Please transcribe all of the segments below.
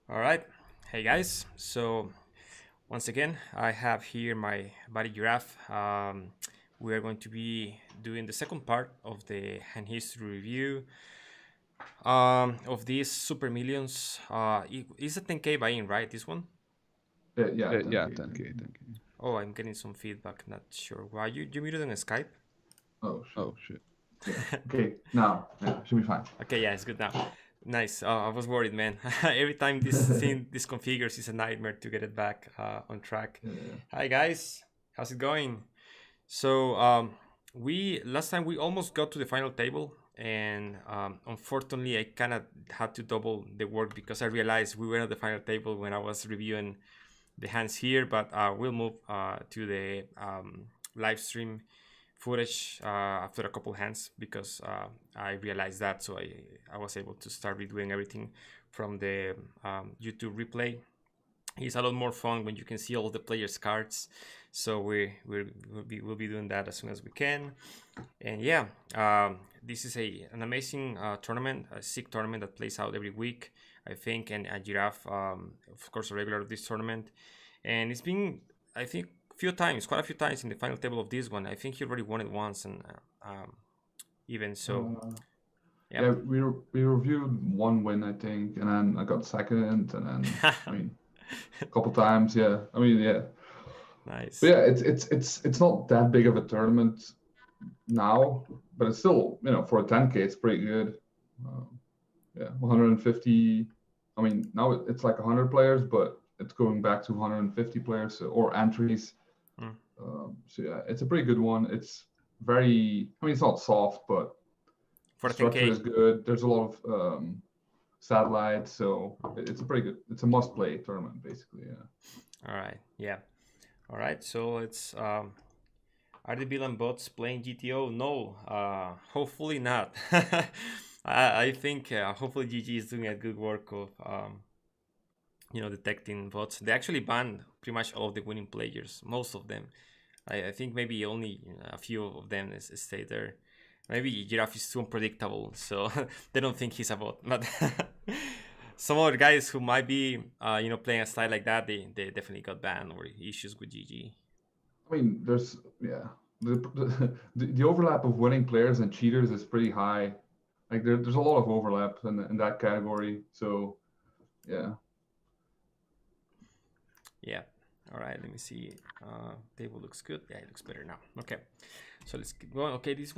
All right. Hey guys. So once again, I have here my buddy Giraffe. We are going to be doing the second part of the hand history review of these Super Millions. It's a 10K buy-in, right? This one? Yeah, Yeah, 10K, 10K, 10K. 10K. Oh, I'm getting some feedback. Not sure why. You muted on Skype? Oh shit. Oh shit. Yeah. Okay. Now, yeah, should be fine. Okay, yeah, it's good now. Nice. I was worried, man. Every time this thing this configures, it's a nightmare to get it back on track. Yeah. Hi guys, how's it going? So we last time we almost got to the final table, and unfortunately I kind of had to double the work because I realized we were at the final table when I was reviewing the hands here. But we'll move to the live stream footage after a couple hands because I realized that, so I was able to start redoing everything from the YouTube replay. It's a lot more fun when you can see all the players' cards. So we'll be doing that as soon as we can. And yeah, this is an amazing tournament, a sick tournament that plays out every week, I think. And Giraffe, of course, a regular of this tournament. And it's been, I think, quite a few times in the final table of this one. I think he already won it once, and even so, Yeah, yep. we reviewed one win, I think, and then I got second, and then I mean, a couple times. Yeah, I mean, yeah. Nice. But yeah, it's not that big of a tournament now, but it's still, for a 10K, it's pretty good. Yeah, 150. I mean, now it's like 100 players, but it's going back to 150 players or entries. Mm. So yeah, it's a pretty good one. It's very, I mean, it's not soft, but For the the structure 10K. is good. There's a lot of satellites, so it's a pretty good. It's a must-play tournament, basically. Yeah. All right. Yeah. All right. So it's are the villain bots playing GTO? No. Hopefully not. I think hopefully GG is doing a good work of detecting bots. They actually banned pretty much all of the winning players, most of them. I think maybe only a few of them stay there. Maybe Giraffe is too unpredictable, so they don't think he's a bot. But some other guys who might be, playing a style like that, they definitely got banned or issues with GG. I mean, there's yeah, the overlap of winning players and cheaters is pretty high. Like there's a lot of overlap in that category. So yeah. Yeah. All right. Let me see. Table looks good. Yeah, it looks better now. Okay. So let's keep going. Okay, this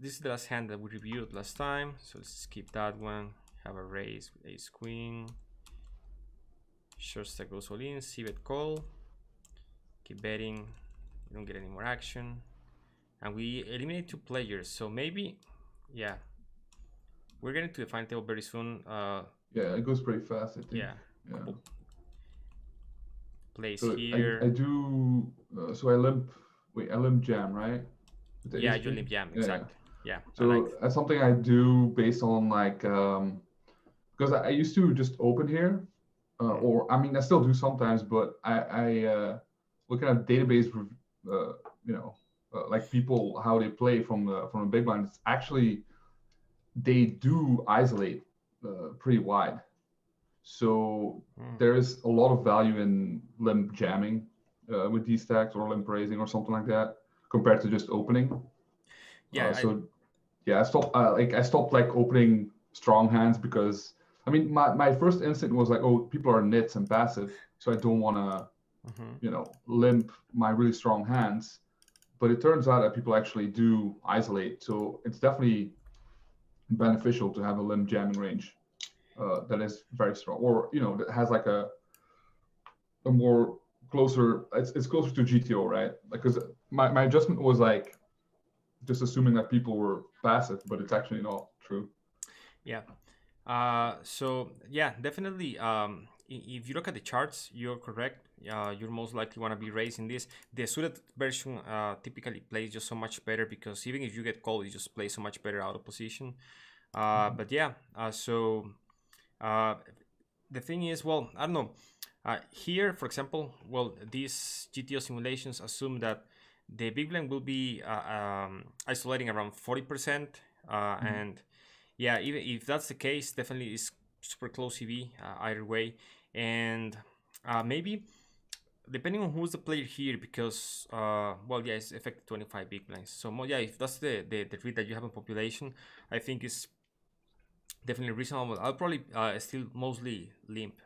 is the last hand that we reviewed last time. So let's skip that one. Have a raise with ace queen. Short stack goes all in. See bet call. Keep betting. We don't get any more action. And we eliminate two players. So maybe, yeah. We're getting to the final table very soon. Yeah, it goes pretty fast, I think. Yeah. Yeah. Couple plays So here. I do. So I limp. Wait, I limp jam, right? With the Yeah, ace you king? limp jam. Yeah, yeah. Exact. Yeah, I like. So that's something I do based on like because I used to just open here, or I mean I still do sometimes, but I looking at database, uh, like people how they play from the big blind. It's actually they do isolate pretty wide. So there is a lot of value in limp jamming with these stacks or limp raising or something like that compared to just opening. Yeah, So yeah, I stopped like opening strong hands because I mean my first instinct was like, oh, people are nits and passive, so I don't want to limp my really strong hands. But it turns out that people actually do isolate, so it's definitely beneficial to have a limp jamming range that is very strong, or that has like a more closer. It's closer to GTO, right? Because my adjustment was like just assuming that people were passive, but it's actually not true. yeah. So yeah, definitely. If you look at the charts, you're correct. You're most likely want to be raising this. The suited version typically plays just so much better because even if you get called, you just play so much better out of position. But yeah, so uh, the thing is, well, I don't know. Here, for example, well, these GTO simulations assume that the big blind will be isolating around 40%, and yeah, even if that's the case, definitely is super close EV either way. and maybe depending on who's the player here, because well, yeah, it's effective 25 big blinds. So yeah, if that's the read that you have in population, I think it's definitely reasonable. I'll probably still mostly limp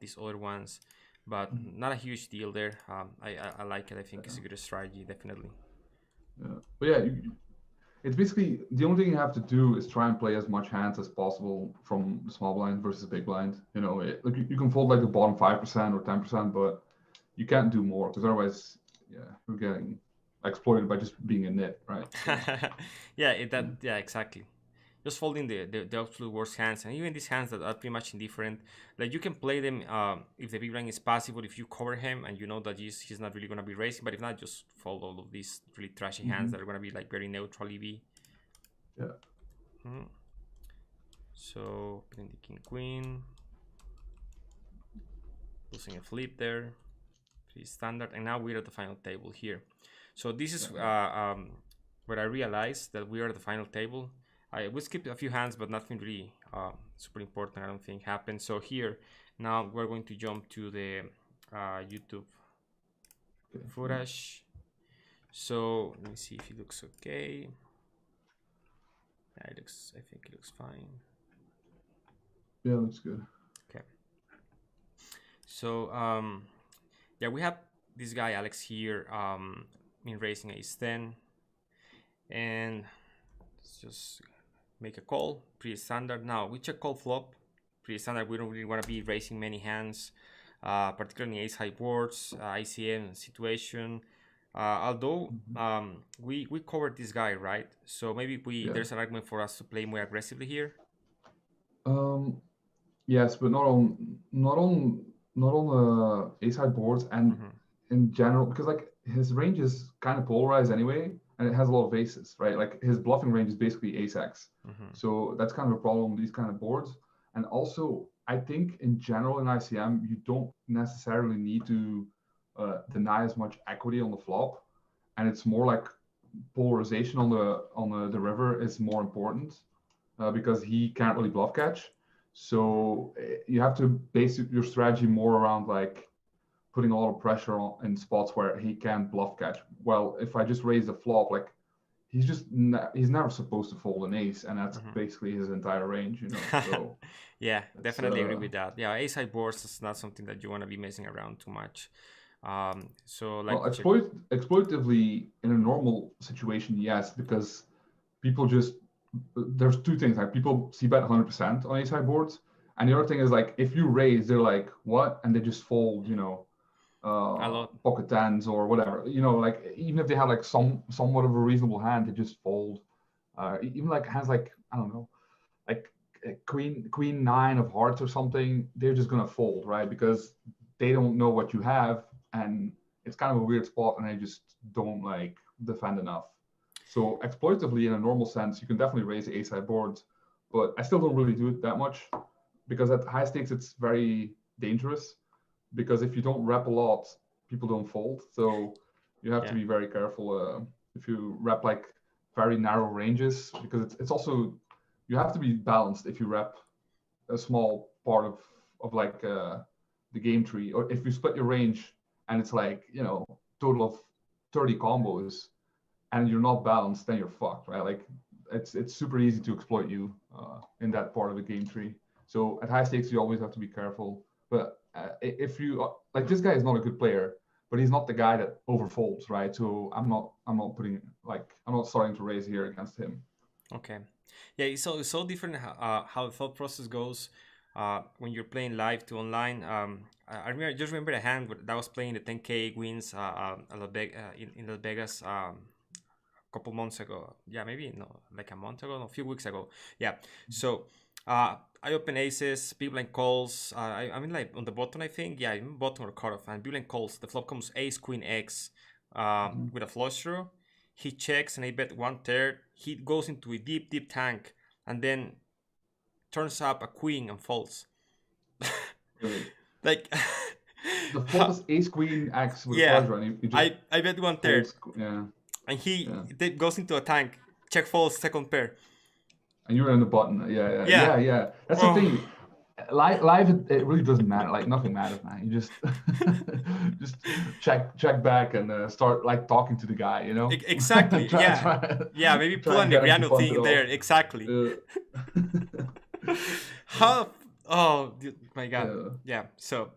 these other ones, but not a huge deal there. I like it. I think it's a good strategy, definitely. Yeah. But yeah, it's basically the only thing you have to do is try and play as much hands as possible from the small blind versus big blind. You know, like you can fold like the bottom 5% or 10%, but you can't do more because otherwise, yeah, you're getting exploited by just being a nit, right? So, Yeah, exactly. Just folding the absolute worst hands, and even these hands that are pretty much indifferent. Like you can play them if the big blind is passive, or if you cover him and you know that he's not really gonna be racing. But if not, just fold all of these really trashy hands that are gonna be like very neutral EV. yeah. So putting the king queen, losing a flip there, pretty standard. And now we're at the final table here. So this is where I realized that we are at the final table. We skipped a few hands, but nothing really super important, I don't think, happened. So here, now we're going to jump to the YouTube footage. So let me see if it looks okay. Yeah, it looks. I think it looks fine. Yeah, looks good. Okay. So yeah, we have this guy Alex here in racing ace 10, and let's just make a call. Pretty standard. Now we check call flop. Pretty standard. We don't really want to be racing many hands, particularly ace high boards, ICM situation. Although we covered this guy, right? So maybe there's an argument for us to play more aggressively here. Yes, but not on ace high boards and in general, because like his range is kind of polarized anyway, and it has a lot of aces, right? Like his bluffing range is basically ace X. So that's kind of a problem with these kind of boards. And also, I think in general in ICM, you don't necessarily need to deny as much equity on the flop, and it's more like polarization on the river is more important because he can't really bluff catch. So you have to base your strategy more around like putting a lot of pressure on in spots where he can't bluff catch. Well, if I just raise the flop, like he's never supposed to fold an ace, and that's basically his entire range, you know. So yeah, definitely agree with that. Yeah, ace high boards is not something that you want to be messing around too much. So like well, exploitatively in a normal situation, yes, because people just there's two things, like people see bet 100% on ace high boards, and the other thing is like if you raise, they're like what, and they just fold, you know, a lot. pocket tens or whatever, you know, like even if they have like somewhat of a reasonable hand, they just fold. Even like hands like I don't know, like queen nine of hearts or something, they're just gonna fold, right? Because they don't know what you have, and it's kind of a weird spot, and they just don't like defend enough. So exploitatively, in a normal sense, you can definitely raise the ace high boards, but I still don't really do it that much because at high stakes it's very dangerous. Because if you don't rep a lot, people don't fold. So you have to be very careful if you rep like very narrow ranges, because it's also you have to be balanced if you rep a small part of like the game tree, or if you split your range and it's like, you know, total of 30 combos and you're not balanced, then you're fucked, right? Like it's super easy to exploit you in that part of the game tree. So at high stakes, you always have to be careful. But if you like, this guy is not a good player, but he's not the guy that overfolds, right? So I'm not putting like I'm not starting to raise here against him. Okay, yeah, it's so different how the thought process goes when you're playing live to online. I just remember a hand that was playing the 10K wins in Las Vegas couple months ago. Yeah, maybe no, like a month ago, no, a few weeks ago. Yeah. So I open aces, big blind calls. I mean, like on the button, I think. Yeah, even button or cutoff, and big blind calls. The flop comes ace queen X with a flush draw. He checks and I bet 1/3. He goes into a deep tank and then turns up a queen and folds. Really? Like the flop is ace queen X with a flush draw, and he just I bet 1/3. folds, yeah. And he goes into a tank, check folds, second pair. And you're in the button. Yeah. That's the thing. live it really doesn't matter. Like nothing matters, man. You just just check back and start like talking to the guy. You know, Exactly. try Yeah. try Yeah. Maybe try pull a and get him to Negreanu punt it thing there. off. Exactly. Uh, yeah, How? Oh my God. yeah. Yeah. So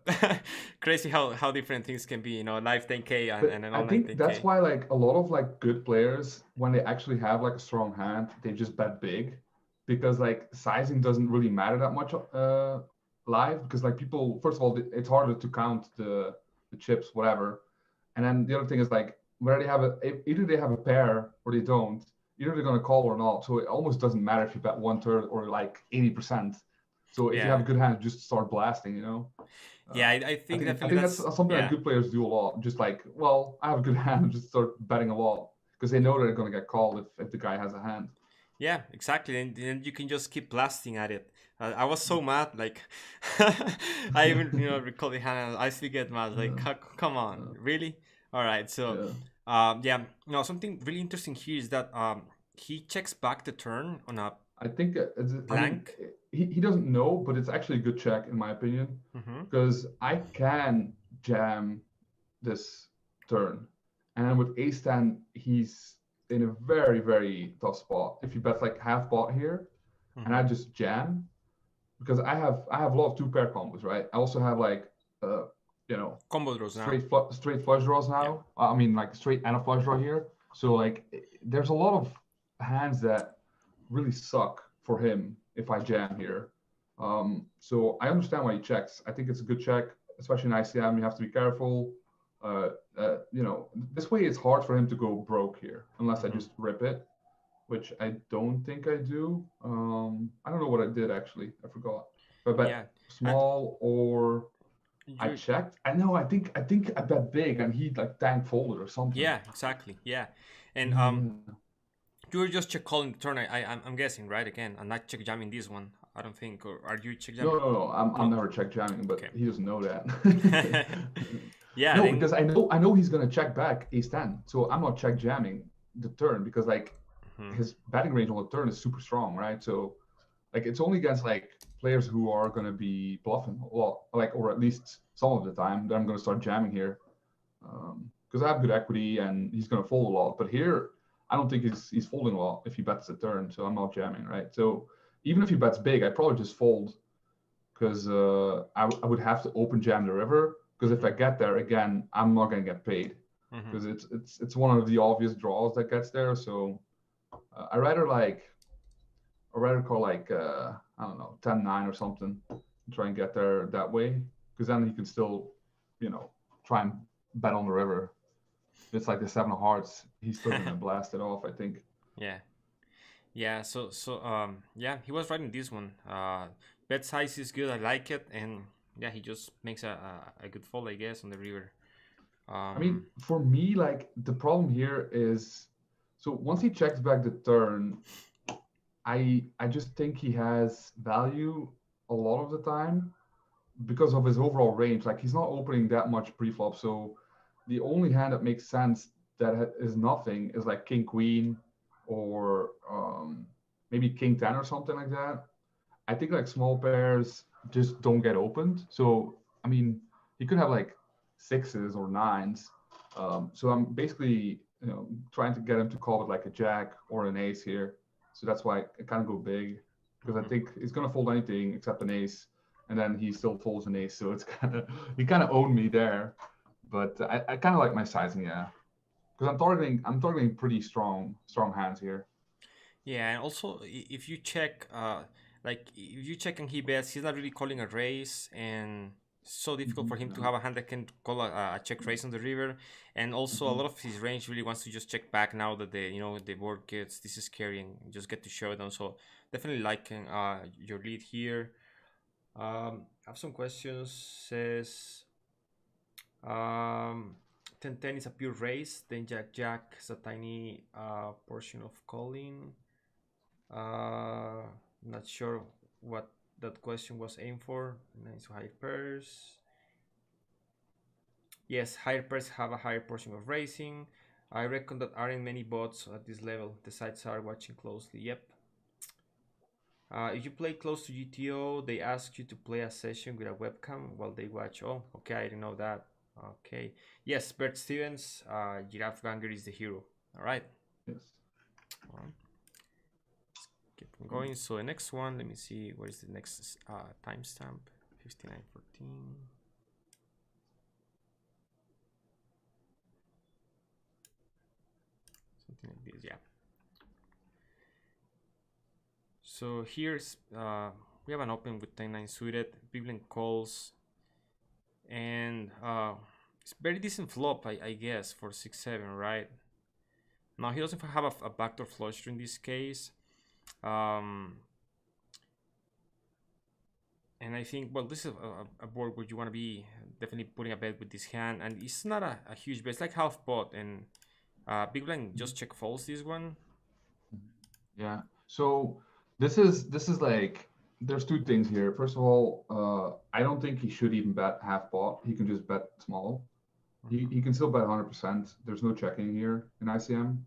crazy how different things can be. You know, live 10K and But an I online think that's 10K. why like a lot of like good players, when they actually have like a strong hand, they just bet big, because like sizing doesn't really matter that much live, because like people, first of all, it's harder to count the chips, whatever. And then the other thing is like where they have either they have a pair or they don't, either they're gonna call or not. So it almost doesn't matter if you bet 1/3 or like 80%. So if you have Yeah. a good hand, just start blasting, you know. Yeah. Uh, I I think think I definitely think that's that's something that yeah. good players do a lot. Just like, well, I have a good hand, just start betting a lot because they know they're gonna get called if the guy has a hand. Yeah, exactly. And then you can just keep blasting at it. I was so mad, like I even recall the hand. I still get mad. Like, Uh, come on, uh, really? All right. So, yeah, yeah. No, something really interesting here is that he checks back the turn on a I think I mean blank. he doesn't know, but it's actually a good check in my opinion, Mm-hmm. because I can jam this turn, and with ace ten he's in a very tough spot. If he bets like half pot here, and Mm-hmm. I just jam, because I have a lot of two pair combos, right? I also have like uh you know Combo draws now. straight flush draws Yeah. now. I mean like straight and a flush draw here. So like there's a lot of hands that really suck for him if I jam here. So I understand why he checks. I think it's a good check, especially in ICM. You have to be careful. This way it's hard for him to go broke here unless I Mm-hmm. just rip it, which I don't think I do. I don't know what I did actually. I forgot. If I bet Yeah. And small or I you checked. I know. I think I bet big and he like tank folded or something. yeah, exactly. Yeah. And Yeah, yeah. you were just check calling the turn. I'm guessing, right? Again, I'm not check jamming this one. I don't think. Or are you check No, jamming? no, no. I'm No. never check jamming, but Okay. he doesn't know that. Yeah. No, Then. because I know he's gonna check back ace ten, so I'm not check jamming the turn because like Mhm. his batting range on the turn is super strong, right? So like it's only against like players who are gonna be bluffing a lot, like or at least some of the time that I'm gonna start jamming here, because I have good equity and he's gonna fold a lot. But here, I don't think he's folding a lot if he bets the turn, so I'm not jamming, right? So even if he bets big, I'd probably just fold because I would have to open jam the river, because if I Mhm. get there again, I'm not gonna get paid Mhm. because it's one of the obvious draws that gets there. So I rather like I rather call like I don't know 10-9 or something, and try and get there that way, because then he can still you know try and bet on the river. If it's like the seven of hearts, he's still gonna blast it off, I think. Yeah. Yeah. Yeah, he was writing this one. Bet size is good. I like it, and yeah, he just makes a good fold, I guess, on the river. I mean, Um. for me, like the problem here is, so once he checks back the turn, I just think he has value a lot of the time because of his overall range. Like he's not opening that much pre-flop, so the only hand that makes sense that is nothing is like King Queen or maybe King Ten or something like that. I think like small pairs just don't get opened. So I mean, he could have like sixes or nines. So I'm basically trying to get him to call it like a jack or an ace here. So that's why I kind of go big, because I Mhm. think he's gonna fold anything except an ace, and then he still folds an ace. So it's kind of he kind of owned me there. But I kind of like my sizing, yeah, because I'm targeting pretty strong hands here. Yeah, and also if you check, like if you check and he bets, he's not really calling a raise, and it's so difficult for him to Yeah. have a hand that can call a check raise on the river, and also a Mhm. lot of his range really wants to just check back now that the board gets this is scary and just get to show it on. So definitely liking your lead here. I have some questions. Says 10-10 is a pure raise, then Jack Jack is a tiny portion of calling. Not sure what that question was aimed for. Nice high pairs. Yes, higher pairs have a higher portion of racing. I reckon that aren't many bots at this level. The sites are watching closely. Yep. If you play close to GTO, they ask you to play a session with a webcam while they watch. Oh, okay, I didn't know that. Okay. Yes, Bert Stevens, Girafganger is the hero. All right. Yes. All right. Keep on going. So the next one, let me see, what is the next timestamp? 5914. Something like this, yeah. So here's, we have an open with 10-9 suited, big blind calls, and it's very decent flop, I guess, for 6-7, right? Now he doesn't have a backdoor flush in this case. And I think, well, this is a board where you want to be definitely putting a bet with this hand, and it's not a huge bet. It's like half pot, and big blind just check folds this one. Yeah. So this is like, there's two things here. First of all, I don't think he should even bet half pot. He can just bet small. He can still bet 100%. There's no checking here in ICM.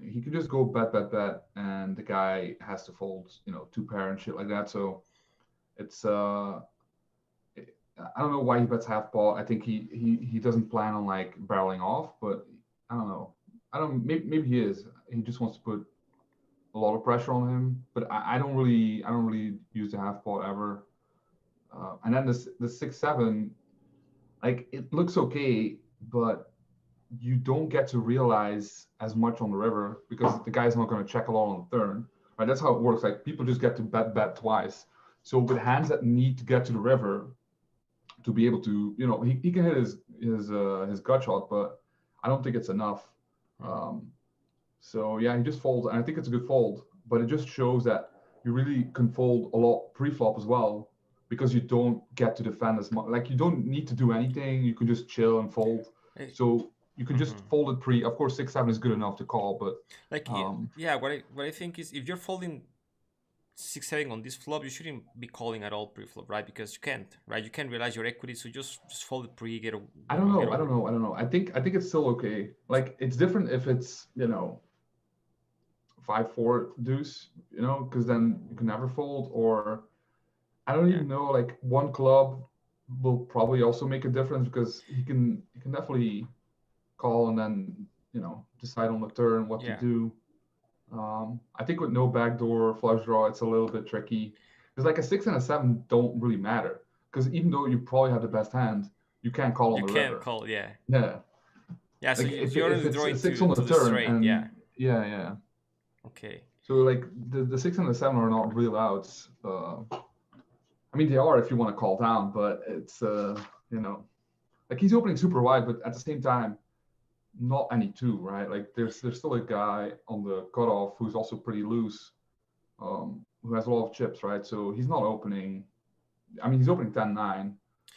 He can just go bet, and the guy has to fold, two pair and shit like that. So it's I don't know why he bets half pot. I think he doesn't plan on like barreling off, but I don't know. Maybe he is. He just wants to put a lot of pressure on him. But I don't really use the half pot ever. And then the 6-7, like it looks okay, but you don't get to realize as much on the river because the guy's not going to check a lot on the turn. Right? That's how it works. Like people just get to bet twice. So with hands that need to get to the river to be able to, he can hit his gut shot, but I don't think it's enough. So yeah, he just folds, and I think it's a good fold. But it just shows that you really can fold a lot pre-flop as well because you don't get to defend as much. Like you don't need to do anything. You can just chill and fold. So you can just fold it pre. Of course, 6-7 is good enough to call, but like yeah, what I think is if you're folding 6-7 on this flop, you shouldn't be calling at all pre-flop, right? Because you can't, right? You can't realize your equity, so just fold it pre. I don't know. I think it's still okay. Like it's different if it's 5-4 deuce, because then you can never fold. Or I don't even know. Like one club will probably also make a difference because he can definitely call and then decide on the turn what to do. I think with no backdoor flush draw, it's a little bit tricky. Because like a 6 and a 7 don't really matter. Because even though you probably have the best hand, you can't call on the river. You can't call, yeah. Yeah. Yeah, so like you're if it's drawing 6 on the turn, straight, and yeah. Okay. So like the 6 and the 7 are not real outs. I mean, they are if you want to call down, but it's like he's opening super wide, but at the same time, not any two, right? Like there's still a guy on the cutoff who's also pretty loose, who has a lot of chips, right? So he's not opening. I mean, he's opening 10-9.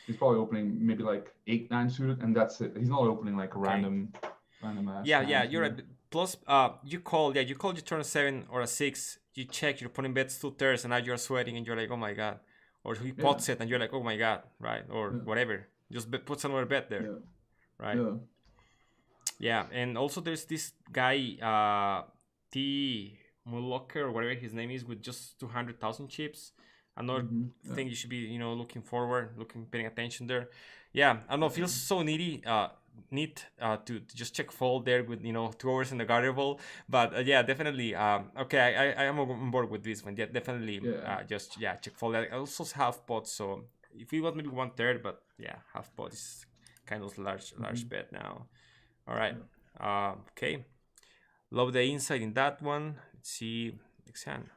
He's probably opening maybe like 8-9 suited, and that's it. He's not opening like a random ass. Yeah, you're right. Plus, you call you turn a 7 or a 6. You check, you're putting bets 2 turns, and now you're sweating, and you're like, oh my god. Or he pots it, and you're like, oh my god, right? Or whatever. Just put another bet there, right? Yeah, and also there's this guy, T. Mullocker or whatever his name is, with just 200,000 chips. Another thing you should be, looking forward, paying attention there. Yeah, I don't know. It feels so neat to just check fold there with 2 hours in the garter, but yeah, definitely. Okay, I am on board with this one. Yeah, definitely. Just check fold. I also half pot, so if it was maybe 1/3, but yeah, half pot is kind of large bet now. All right. Okay. Love the insight in that one. Let's see next hand.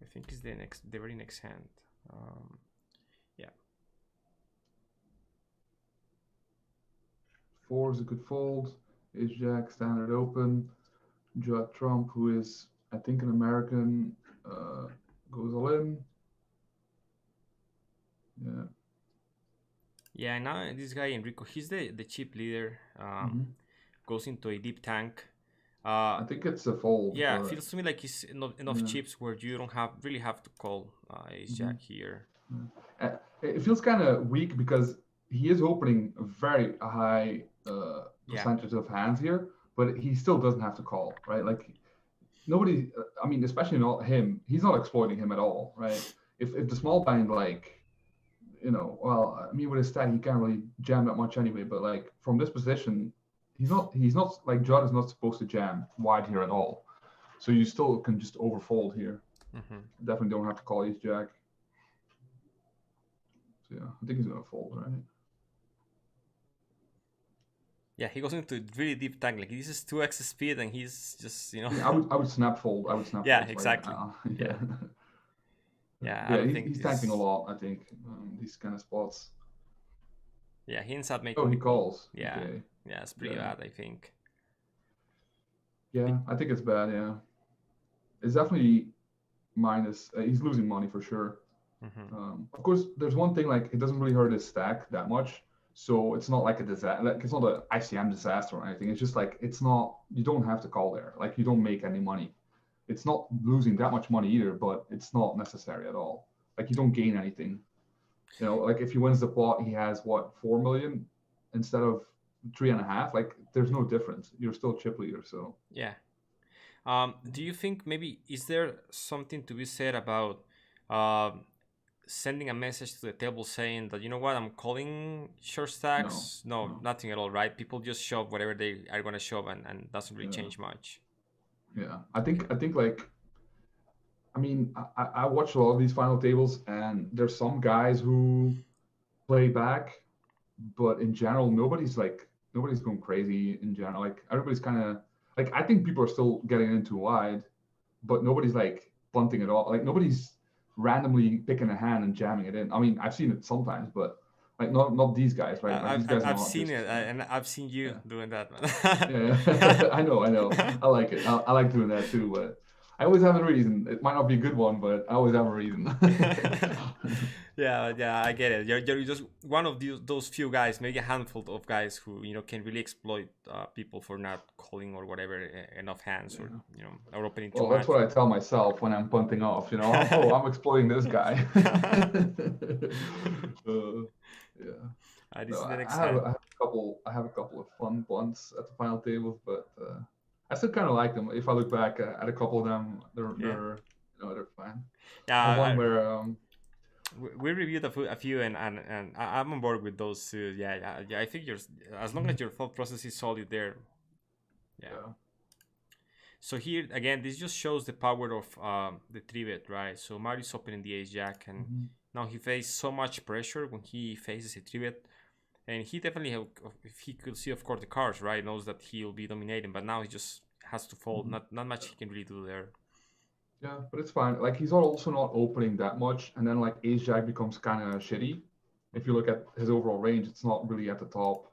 I think it's the very next hand. Yeah. 4 is a good fold. Ace Jack standard open. Judd Trump, who is I think an American, goes all in. Yeah. Yeah, now this guy Enrico, he's the chip leader. Goes into a deep tank. I think it's a fold. Yeah, it feels to me like it's enough chips where you don't really have to call Ace Jack here. It feels kind of weak because he is opening very high percentage of hands here, but he still doesn't have to call, right? Like nobody, I mean, especially not him. He's not exploiting him at all, right? If the small blind like, well, I mean, with his stack, he can't really jam that much anyway. But like from this position, he's not like Judd is not supposed to jam wide here at all. So you still can just overfold here. Definitely don't have to call ace jack. So yeah, I think he's gonna fold, right? Yeah, he goes into really deep tank. Like, this is 2x speed, and he's just, Yeah, I would snap fold. I would snap Yeah, fold exactly. right now. Yeah. Yeah, I Yeah, don't think he's tanking a lot, I think, these kind of spots. Yeah, he ends up Oh, making he calls. Yeah, Okay. yeah, it's pretty Yeah. bad, I think. Yeah, I think it's bad, yeah. It's definitely minus. He's losing money for sure. Of course, there's one thing, like, it doesn't really hurt his stack that much. So it's not like a disaster. Like, it's not an ICM disaster or anything. It's just like, it's not, you don't have to call there. Like, you don't make any money. It's not losing that much money either, but it's not necessary at all. Like, you don't gain anything. Like if he wins the pot, he has what, 4 million instead of 3.5. Like, there's no difference. You're still chip leader. So Yeah. Do you think maybe is there something to be said about sending a message to the table saying that, you know what, I'm calling short stacks? No, nothing at all, right? People just shove whatever they are gonna shove, and doesn't really change much. Yeah, I think like, I mean, I watch a lot of these final tables, and there's some guys who play back, but in general, nobody's going crazy in general. Like everybody's kind of like, I think people are still getting into wide, but nobody's like bunting it all. Like nobody's randomly picking a hand and jamming it in. I mean, I've seen it sometimes, but like not these guys, right? Like these guys are I've not seen just. it, and I've seen you doing that, man. Yeah, I know. I like it. I like doing that too, but I always have a reason. It might not be a good one, but I always have a reason. Yeah, I get it. You're just one of those few guys, maybe a handful of guys who can really exploit people for not calling or whatever enough hands, or or opening too Well, that's much. what I tell myself when I'm punting off. Oh, I'm exploiting this guy. Yeah. This No, is the I next have hand. I have a couple. I have a couple of fun bunts at the final tables, but I still kind of like them. If I look back at a couple of them, they're fine. I have one where we reviewed a few, and I'm on board with those too. Yeah. I think as long as your thought process is solid there. Yeah. So here again, this just shows the power of the 3-bet, right? So Mario's opening the ace jack, and now he faces so much pressure when he faces a 3-bet, and he definitely if he could see, of course, the cards, right, knows that he'll be dominating, but now he just has to fold. Not much he can really do there. Yeah, but it's fine. Like he's also not opening that much, and then like ace jack becomes kind of shitty. If you look at his overall range, it's not really at the top.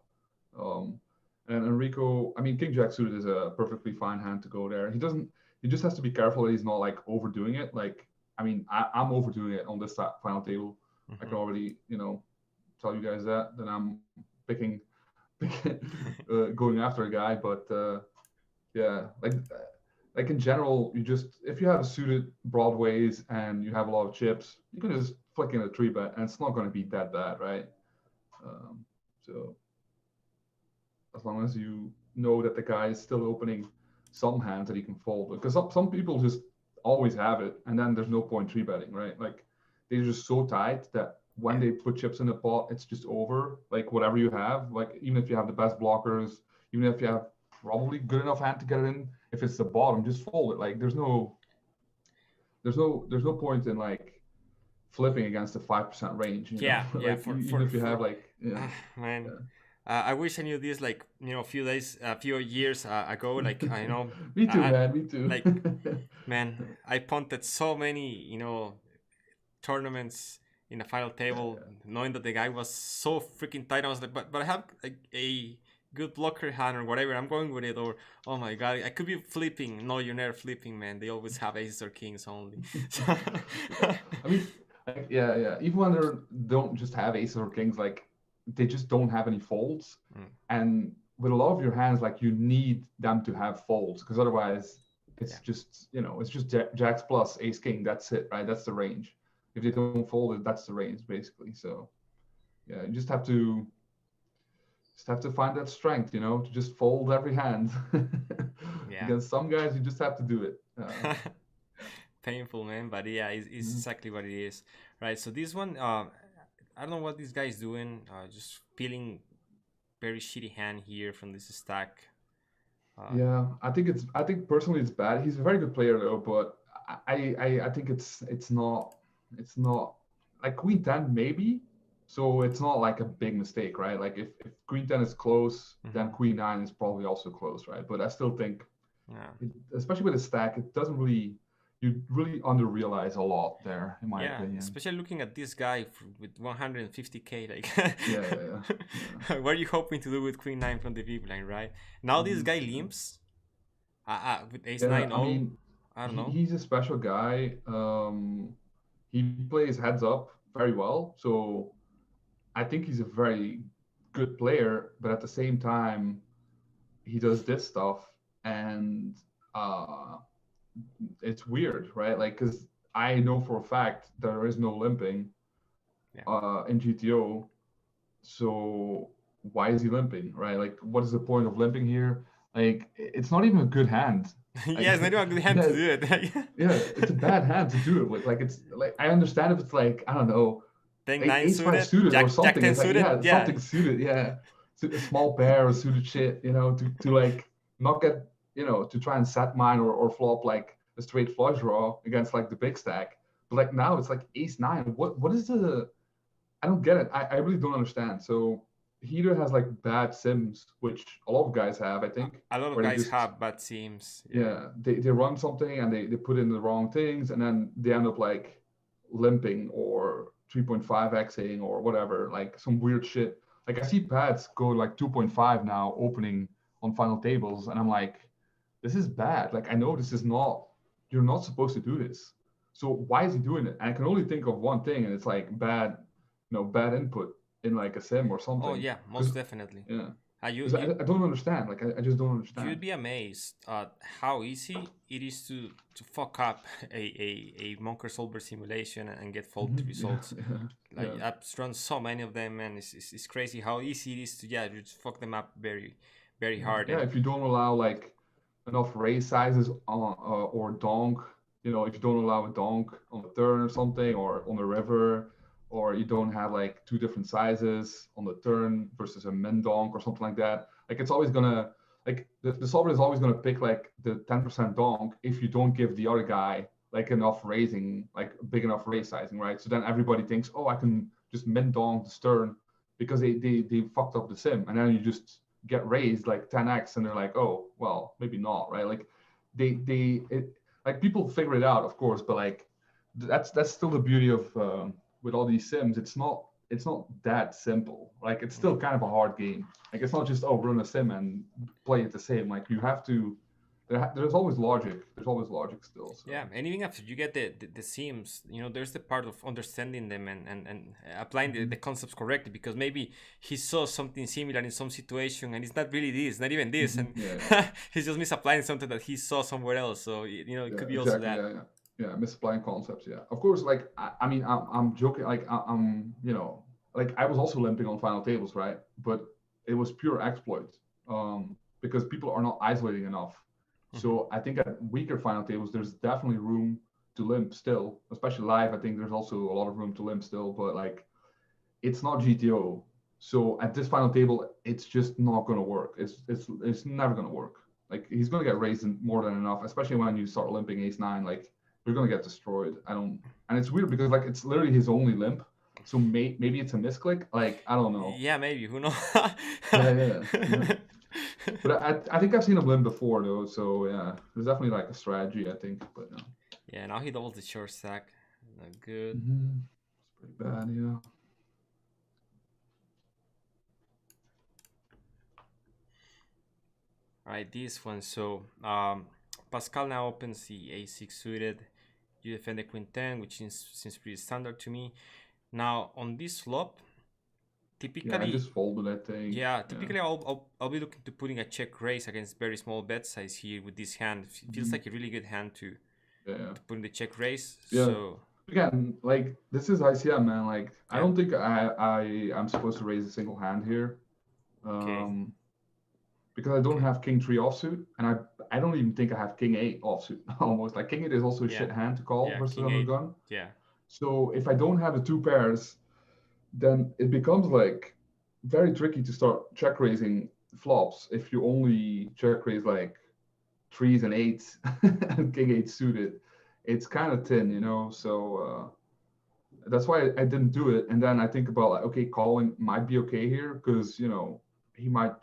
And Enrico, I mean, king jack suited is a perfectly fine hand to go there. He just has to be careful that he's not like overdoing it. Like, I mean, I'm overdoing it on this final table. I can already, tell you guys that I'm picking going after a guy, but yeah, like in general, if you have suited broadways and you have a lot of chips, you can just flick in a 3-bet, and it's not going to be that bad, right? So as long as you know that the guy is still opening some hands that he can fold, because some people just always have it, and then there's no point 3-betting, right? Like they're just so tight that when they put chips in the pot, it's just over. Like whatever you have, like even if you have the best blockers, even if you have probably good enough hand to get it in, if it's the bottom, just fold it. Like there's no point in like flipping against the 5% range. Like even if you have like man. I wish I knew this like a few years ago. Like I know. Me too, man. Me too. Like man, I punted so many tournaments in the final table, knowing that the guy was so freaking tight. I was like, but I have like a good blocker hand or whatever. I'm going with it. Or oh my god, I could be flipping. No, you're never flipping, man. They always have aces or kings only. I mean, like, yeah. Even when they don't just have aces or kings, like they just don't have any folds. And with a lot of your hands, like you need them to have folds, because otherwise it's just it's just jacks plus ace king. That's it, right? That's the range. If they don't fold it, that's the range basically. So yeah, you just have to just have to find that strength, to just fold every hand. Yeah. Against some guys, you just have to do it. Painful, man, but yeah, it's Mhm. exactly what it is, right? So this one, I don't know what this guy is doing. Just feeling very shitty hand here from this stack. Uh, Yeah, I think personally it's bad. He's a very good player though, but I think it's not like Queen 10 maybe. So it's not like a big mistake, right? Like if Queen 10 is close, then mhm. Queen 9 is probably also close, right? But I still think Yeah. especially with a stack, it doesn't really you really under realize a lot there, in my Yeah, opinion. especially looking at this guy with 150k, like, Yeah, yeah, yeah. what are you hoping to do with Queen 9 from the big blind, right? Now this Mhm, guy yeah. limps with Ace Yeah, 9 I all. mean, I don't know. he's a special guy. He plays heads up very well, so I think he's a very good player. But at the same time, he does this stuff, and uh, it's weird, right? Like, because I know for a fact there is no limping Yeah. in GTO, so why is he limping, right? Like, what is the point of limping here? Like, it's not even a good hand. Yeah, Like, it's not even a good hand to yeah, do it. yeah, it's a bad hand to do it with. Like, it's like I understand if it's like I don't know, Tank 9 ace five suited, suited or Jack something. 10 It's like suited. yeah, Yeah. something suited. Yeah, a small pair or suited shit. To like not get to try and set mine or flop like a straight flush draw against like the big stack. But like now it's like ace nine. What is the? I don't get it. I really don't understand. So he either has like bad sims, which a lot of guys have, I think, A lot of where they guys just have bad teams. Yeah. yeah they run something and they put in the wrong things and then they end up like limping or 3.5xing or whatever, like some weird shit. Like I see pads go like 2.5 now opening on final tables and I'm like, this is bad. Like I know this is not, you're not supposed to do this, so why is he doing it? And I can only think of one thing, and it's like bad, bad input in like a sim or Oh something. yeah, most Because definitely. yeah, You because I don't understand. Like I just don't you'd understand. be amazed at how easy it is to fuck up a Monker Solver simulation and get faulty Yeah, results. yeah, Like yeah. I've run so many of them, and it's crazy how easy it is to just fuck them up very Yeah, hard. yeah. And If you don't allow like enough raise sizes on or donk, if you don't allow a donk on the turn or something, or on the river, or you don't have like two different sizes on the turn versus a min donk or something like that, like it's always gonna like the solver is always gonna pick like the 10% donk if you don't give the other guy like enough raising, like big enough raise sizing, right? So then everybody thinks, oh, I can just min donk the stern because they fucked up the sim, and then you just get raised like 10x and they're like, oh well, maybe not, right? Like like people figure it out, of course, but like that's still the beauty of with all these sims. It's not that simple. Like it's still kind of a hard game. Like it's not just, oh, run a sim and play it the same. Like you have to there's always logic. There's always logic still. yeah, So and even after you get the seams, there's the part of understanding them and applying the concepts correctly, because maybe he saw something similar in some situation and it's not really this, not even this, and yeah, he's just misapplying something that he saw somewhere else. So it yeah, could be also exactly. that. Yeah, yeah, yeah. Misapplying concepts. Yeah, of course. Like I mean, I'm joking. Like I'm like I was also limping on final tables, right? But it was pure exploit, because people are not isolating enough. Hmm. So I think at weaker final tables, there's definitely room to limp still, especially live. I think there's also a lot of room to limp still, but like it's not GTO. So at this final table, it's just not going to work. It's never going to work. Like he's going to get raised more than enough, especially when you start limping ace nine. Like you're going to get destroyed. I don't, and it's weird because like it's literally his only limp. So maybe it's a misclick. Like I don't know. Yeah, maybe, who knows. Yeah, yeah, yeah. But I think I've seen him limp before though. So yeah, there's definitely like a strategy, I think. But yeah, Yeah, now he doubles the short stack. Not good. it's pretty bad. Yeah. All right, this one. So Pascal now opens the a6 suited. You defend the queen 10, which seems pretty standard to me. Now on this flop, Yeah, I typically, just folded, I think. yeah, Yeah. typically I'll be looking to putting a check raise against very small bet size here with this hand. It feels like a really good hand Yeah. to put in the check raise. Yeah. So Again, like this is ICM, man. Like I yeah, don't think I'm supposed to raise a single hand here. Okay. Um, because I don't Okay. have king 3 offsuit, and I don't even think I have king 8 offsuit almost. Like king 8 is also a Yeah. shit hand to call Yeah. versus King another eight. gun. Yeah. So if I don't have the two pairs, then it becomes like very tricky to start check raising flops if you only check raise like threes and eights and king 8 suited. It's kind of thin, you know. So that's why I didn't do it. And then I think about like, okay, calling might be okay here because you know he might.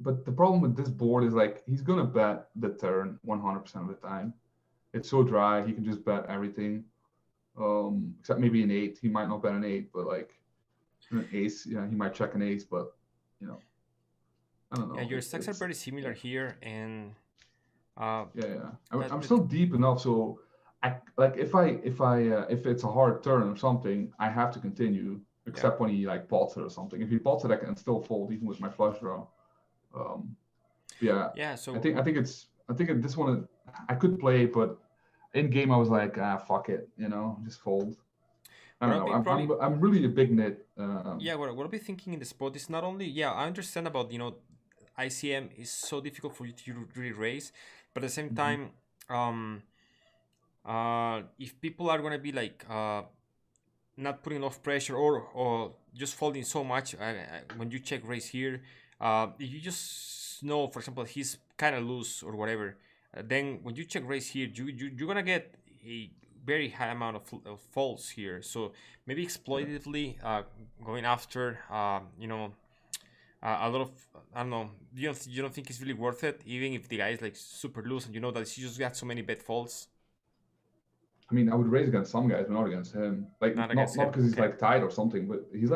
But the problem with this board is like he's gonna bet the turn 100% of the time. It's so dry, he can just bet everything. Except maybe an eight. He might not bet an eight, but like an ace, yeah, he might check an ace. But you know, I don't Yeah. know. Your stacks are It's very similar yeah, here, and uh, yeah. I'm that still deep enough, so I like if it's a hard turn or something, I have to continue. yeah. Except when he like pots it or something. If he pots it, I can still fold even with my flush draw. Um, yeah, Yeah. So I think this one I could play, but in game I was like, fuck it, you know, just fold. I what don't I'll know. be probably I'm really a big nit. yeah, what I'll be thinking in the spot is not only, yeah, I understand about, ICM is so difficult for you to really raise, but at the same Mhm. time, um, if people are gonna be like not putting enough pressure or just folding so much, when you check raise here, you just know, for example, he's kind of loose or whatever. Then when you check raise here, you're gonna get a very high amount of folds here. So maybe Yeah. exploitatively going after, a lot of, I don't know. You don't think it's really worth it, even if the guy is like super loose and you know that he just got so many bet folds. I mean, I would raise against some guys, but not against him. Like Not against not him. because he's Okay. like tied or something, but he's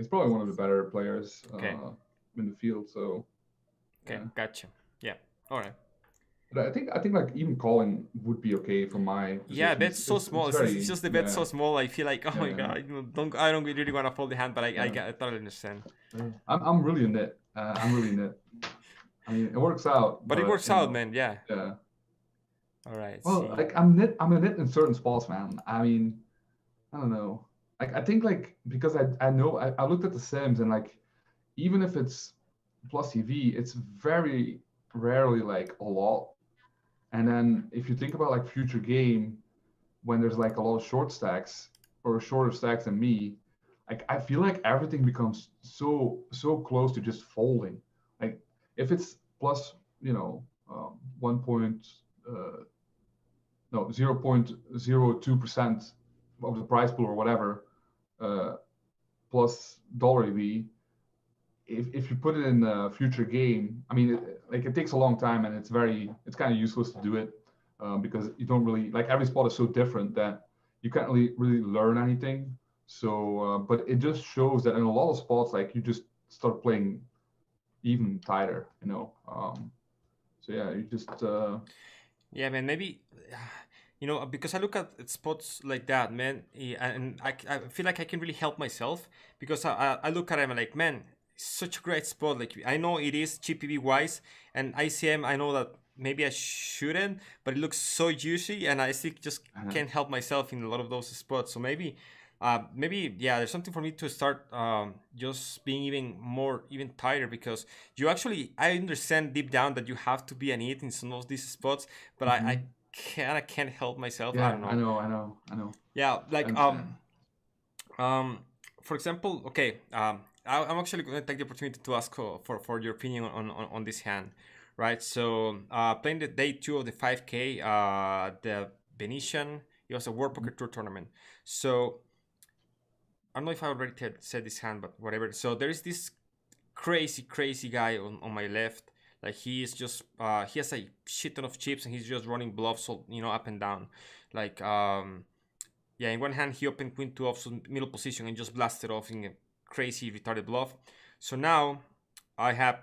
probably one of the better players Okay. in the field. So Okay. yeah. Gotcha. Yeah. All right. But I think like even calling would be okay for my Yeah, position. bed's so small. It's It's very just the bed's yeah so small. I feel like, oh my yeah god, don't I don't really want to fold the hand, but yeah. I totally understand. I'm really a nit. I'm really a nit. I mean, it works out, But it but works you out, know, man. Yeah. yeah. All right. Well, See. like I'm a nit in certain spots, man. I mean, I don't know. Like I think like because I know I looked at the Sims and like even if it's plus EV, it's very rarely like a lot. And then if you think about like future game when there's like a lot of short stacks or shorter stacks than me, like I feel like everything becomes so close to just folding. Like if it's plus, you know, 1 point no 0.02% of the price pool or whatever uh, plus dollar EV, if you put it in a future game, I mean, like it takes a long time and it's kind of useless to do it because you don't really like every spot is so different that you can't really learn anything. So, but it just shows that in a lot of spots, like you just start playing even tighter, you know. So yeah, you just Yeah, man. Maybe, because I look at spots like that, man, and I feel like I can really help myself because I look at it and like, man, it's such a great spot. Like I know it is GPV wise, and ICM. I know that maybe I shouldn't, but it looks so juicy, and I still just can't help myself in a lot of those spots. So maybe yeah, there's something for me to start just being even tighter because you actually I understand deep down that you have to be an it in some of these spots, but I mhm. kind of can't help myself. I Yeah, don't know. I know, Yeah, I like understand. um for example, okay, I'm actually going to take the opportunity to ask for your opinion on this hand, right? So playing the day two of the 5K, the Venetian, it was a World Poker Tour tournament. So I don't know if I already said this hand, but whatever. So there is this crazy guy on my left. Like he is just he has a shit ton of chips and he's just running bluffs, up and down. Like yeah, in one hand he opened queen two off middle position and just blasted off in a crazy retarded bluff. So now I have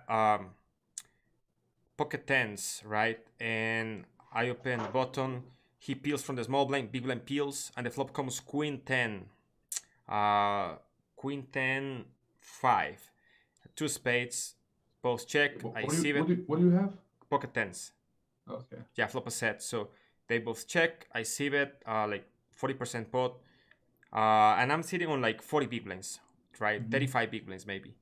pocket tens, right? And I open button. He peels from the small blind, big blind peels, and the flop comes queen ten, uh, queen 10 5, two spades, both check. I see it. What do you have? Pocket tens. Okay. Yeah, flop a set. So they both check. I see it. Like 40% pot. And I'm sitting on like 40 big blinds, right? Hmm. 35 big blinds maybe.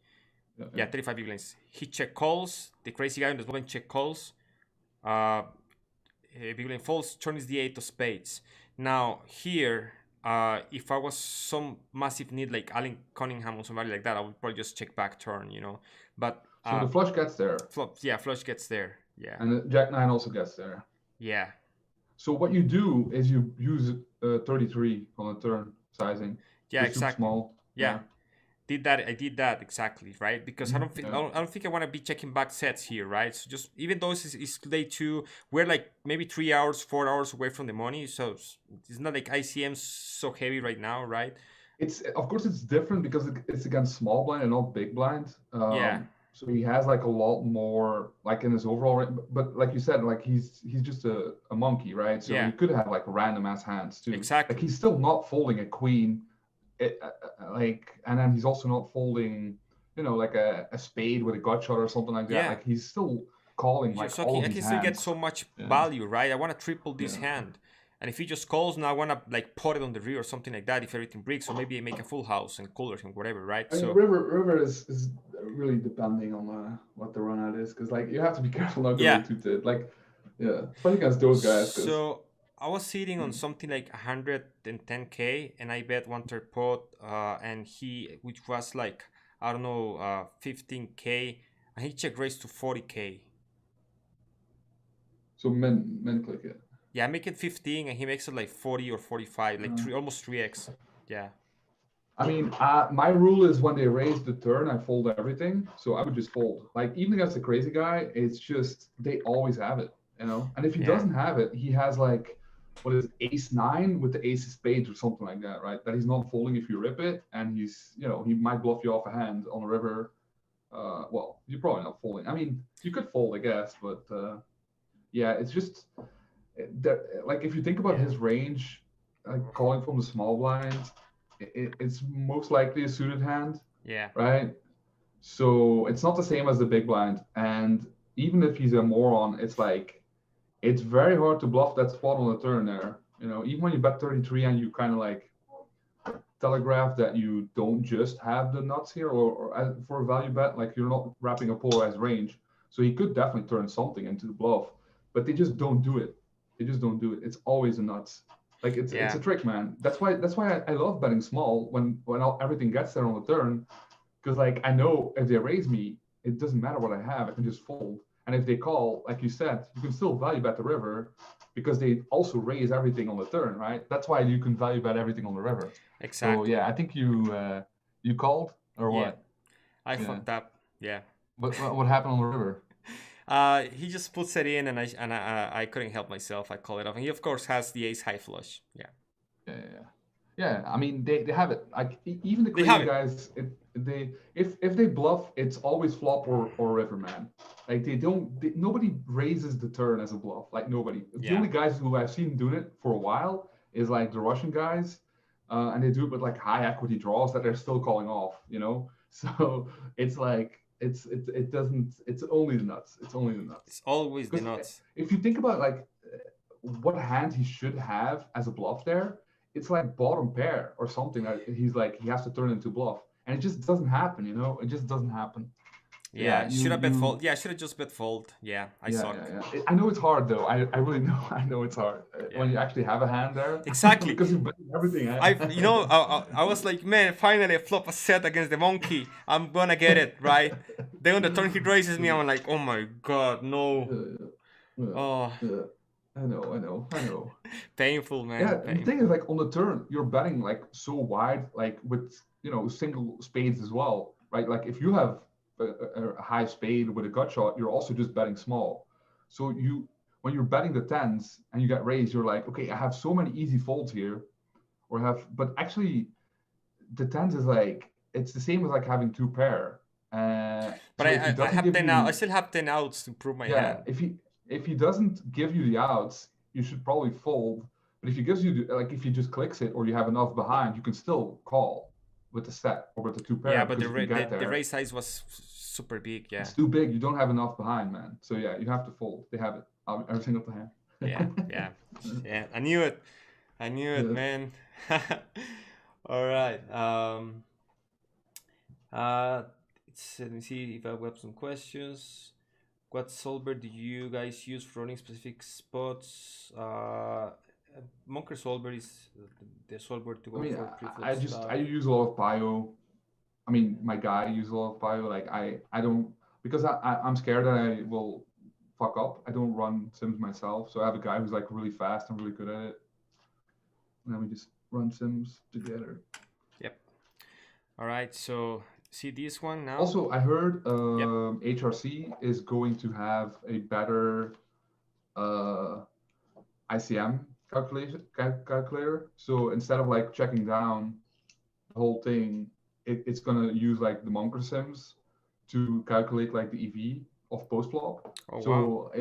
Yeah, 35 big blinds. He check calls. The crazy guy on the small blind check calls. Uh, big blind folds. Turn is the 8 of spades. Now here, if I was some massive need like Allen Cunningham or somebody like that, I would probably just check back turn, you know. But So the flush gets there. Flush gets there. Yeah. And the Jack 9 also gets there. Yeah. So what you do is you use 33 on the turn sizing. Yeah, Just super exactly. small. Yeah. I did that exactly, right? Because I don't think I want to be checking back sets here, right? So just even though it's day 2, we're like maybe 3 hours, 4 hours away from the money, so it's not like ICM's so heavy right now, right? It's of course it's different because it's against small blind and not big blind. Yeah. So he has like a lot more like in his overall, but like you said, like he's just a monkey, right? So he could have like random ass hands too. Exactly. Like he's still not folding a queen, and then he's also not folding, you know, like a spade with a gut shot or something like that. Yeah. Like he's still calling like so all I of can these still hands. get so much value, right? I want to triple this hand. And if he just calls, now I want to like put it on the rear or something like that if everything breaks, or maybe I make a full house and colors and whatever, right? I mean, so river is really depending on what the run out is, because like you have to be careful not to go too deep. Like, especially against those guys. So I was sitting on something like 110k, and I bet 1/3 pot, and which was like I don't know 15k, and he check raised to 40k. So men click it. Yeah, I make it 15, and he makes it like 40 or 45, like almost 3x. Yeah. I mean, my rule is when they raise the turn, I fold everything. So I would just fold. Like even against a crazy guy, it's just they always have it, you know. And if he doesn't have it, he has like what is it, ace 9 with the ace of spades or something like that, right? That he's not folding if you rip it, and he's he might bluff you off a hand on the river. Well, you're probably not folding. I mean, you could fold, I guess, but yeah, it's just that. Like if you think about his range, like calling from the small blind, it's most likely a suited hand. Yeah. Right. So it's not the same as the big blind, and even if he's a moron, it's like it's very hard to bluff that spot on the turn there. You know, even when you bet 33 and you kind of like telegraph that you don't just have the nuts here, or for a value bet, like you're not wrapping a polarized range. So he could definitely turn something into the bluff, but they just don't do it. They just don't do it. It's always the nuts. Like it's a trick, man. That's why I love betting small when everything gets there on the turn, because like I know if they raise me, it doesn't matter what I have. I can just fold. And if they call, like you said, you can still value bet the river because they also raise everything on the turn, right? That's why you can value bet everything on the river. Exactly. So yeah, I think you called or what? I fucked up. Yeah. What happened on the river? He just puts it in, and I couldn't help myself. I call it off, and he of course has the ace high flush. Yeah. I mean, they have it. Like even the crazy guys, if they bluff, it's always flop or river, man. Like nobody raises the turn as a bluff. Like nobody. The only guys who I've seen doing it for a while is like the Russian guys, and they do it with like high equity draws that they're still calling off. You know, so it's like. It doesn't. It's only the nuts. It's only the nuts. It's always the nuts. If you think about like what hand he should have as a bluff there, it's like bottom pair or something that he has to turn into bluff, and it just doesn't happen. You know, it just doesn't happen. Should have bet fold. Yeah, should have just bet fold. Yeah, I suck. Yeah. I know it's hard though. I really know. I know it's hard when you actually have a hand there. Exactly. Because you bet everything. I was like, man, finally I flop a set against the monkey. I'm gonna get it right. Then on the turn he raises me. I'm like, oh my god, no. I know. Painful, man. Yeah, painful. The thing is, like on the turn, you're betting like so wide, like with single spades as well, right? Like if you have a high spade with a gut shot, you're also just betting small. So when you're betting the tens and you get raised, you're like, okay, I have so many easy folds here, but actually, the tens is like it's the same as like having two pair. But I have 10 out. I still have 10 outs to prove my hand. If he doesn't give you the outs, you should probably fold. But if he gives you if he just clicks it or you have enough behind, you can still call with the set or with the two pair. Yeah, but the raise size was super big. Yeah, it's too big. You don't have enough behind, man. So yeah, you have to fold. They have it every single time. Yeah. I knew it, man. All right. Let me see if I've got some questions. What solver do you guys use for running specific spots? Monker solver is the solver to I go mean, for pre-flop I stuff. use a lot of bio. I mean, my guy uses a lot of bio. Like I don't, because I'm scared that I will fuck up. I don't run sims myself, so I have a guy who's like really fast and really good at it, and then we just run sims together. Yep. All right. So see this one now. Also, I heard Yep. HRC is going to have a better ICM calculator. So instead of like checking down the whole thing, it's gonna use like the Monker sims to calculate like the EV of post flop. Oh wow. So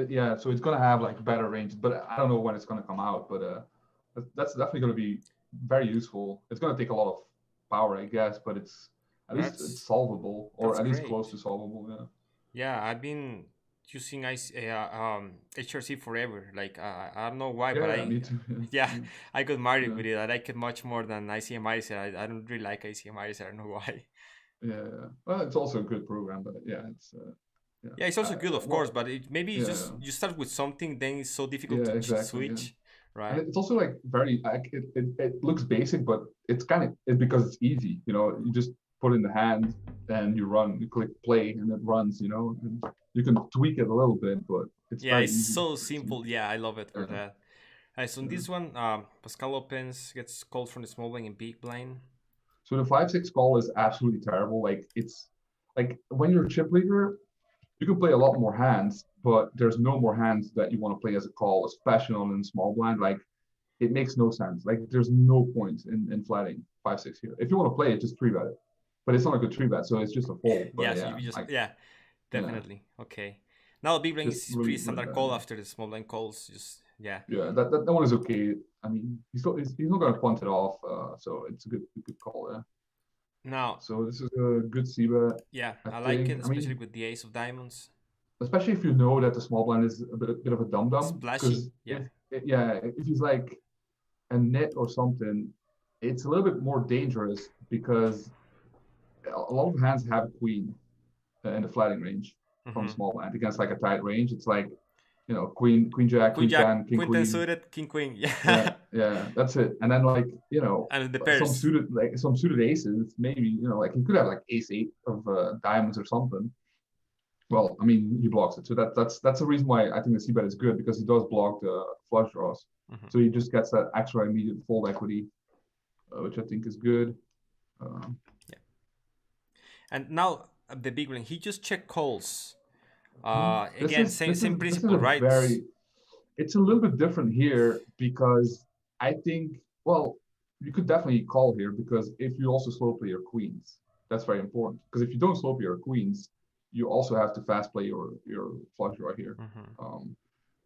yeah, so it's gonna have like better range, but I don't know when it's gonna come out. But that's definitely gonna be very useful. It's gonna take a lot of power, I guess, but at least it's solvable, or That's at least close great. to solvable. Yeah. Yeah, I've been using HRC forever. Like I don't know why, but Yeah, me too. yeah, Yeah, I got married yeah, with it. I like it much more than ICMIzer. I don't really like ICMIzer. I don't know why. yeah, yeah. Well, it's also a good program, but yeah, it's yeah. Yeah, it's also good, of course, Well, but maybe it's yeah, just you start with something, then it's so difficult yeah, to exactly. Yeah. switch, And right? it's also like very like it looks basic, but it's kind of it because it's easy. You know, you just put in the hand and you run, you click play, and it runs. You know, and you can tweak it a little bit, but it's Yeah, very it's easy. so Very simple. simple. Yeah, I love it for Yeah, that. So in yeah. this one, Pascal opens, gets called from the small blind and big blind. So the 5-6 call is absolutely terrible. Like it's like when you're a chip leader, you can play a lot more hands, but there's no more hands that you want to play as a call, especially on in small blind. Like it makes no sense. Like there's no point in flatting 5-6 here. If you want to play it, just three bet it. But it's not a good three bet, so it's just a fold. Yeah, But so yeah, you just like yeah, yeah, definitely. Okay. Now big blind just is pretty really really standard bad. call after the small blind calls. Just yeah. Yeah, that one is okay. I mean, he's not gonna punt it off, so it's a good call. Yeah. Now, So this is a good c bet, yeah, I I like it, think. I especially mean, with the ace of diamonds. especially if you know that the small blind is bit of a dum dum, Splashy. because Yeah. yeah, if he's like a nit or something, it's a little bit more dangerous because a lot of hands have queen in the flatting range from Mm-hmm. small blind against like a tight range. It's like, you know, queen jack, Queen queen jack, ten, king queen ten queen. suited, king queen. Yeah, Yeah. yeah, that's it. And then like, you know, And the some pairs. suited aces, maybe, you know, like he could have like ace eight of diamonds or something. Well, I mean, he blocks it. So that's the reason why I think the c bet is good, because he does block the flush draws. Mm-hmm. So he just gets that extra immediate fold equity, which I think is good. Yeah. And now the big one, he just check calls. This Again, is same this is principle, a right? very it's a little bit different here because I think, well, you could definitely call here because if you also slow play your queens, that's very important. Because if you don't slow play your queens, you also have to fast play your flush draw here. Mm-hmm.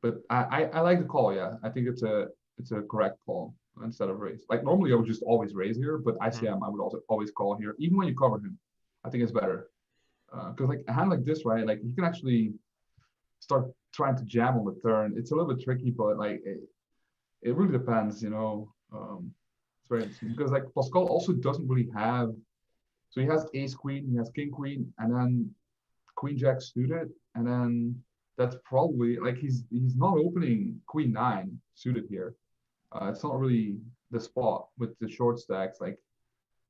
But I like the call. Yeah, I think it's a correct call instead of raise. Like normally I would just always raise here, but Mm-hmm. ICM I would also always call here, even when you cover him. I think it's better because like a hand like this, right? Like you can actually start trying to jam on the turn. It's a little bit tricky, but like it really depends, you know. It's very interesting because like Pascal also doesn't really have. So he has ace queen, he has king queen, and then queen jack suited, and then that's probably like he's not opening queen nine suited here. It's not really the spot with the short stacks. Like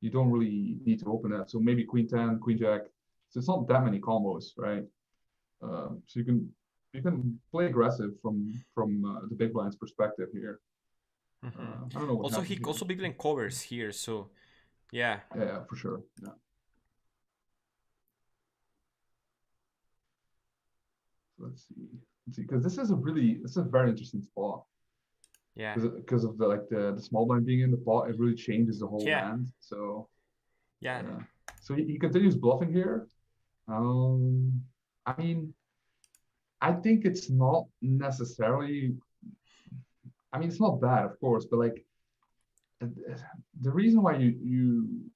you don't really need to open that. So maybe queen ten, queen jack. So it's not that many combos, right? So you can play aggressive from the big blind's perspective here. Mm-hmm. I don't know what Also, happened he here. also big blind covers here, so yeah. Yeah, for sure. Yeah. So let's see, because this is a very interesting spot Yeah. because of the like the small blind being in the pot. It really changes the whole Yeah. hand. So Yeah. yeah. So he continues bluffing here. Um, I mean, I think it's not necessarily. I mean, it's not bad, of course, but like the reason why you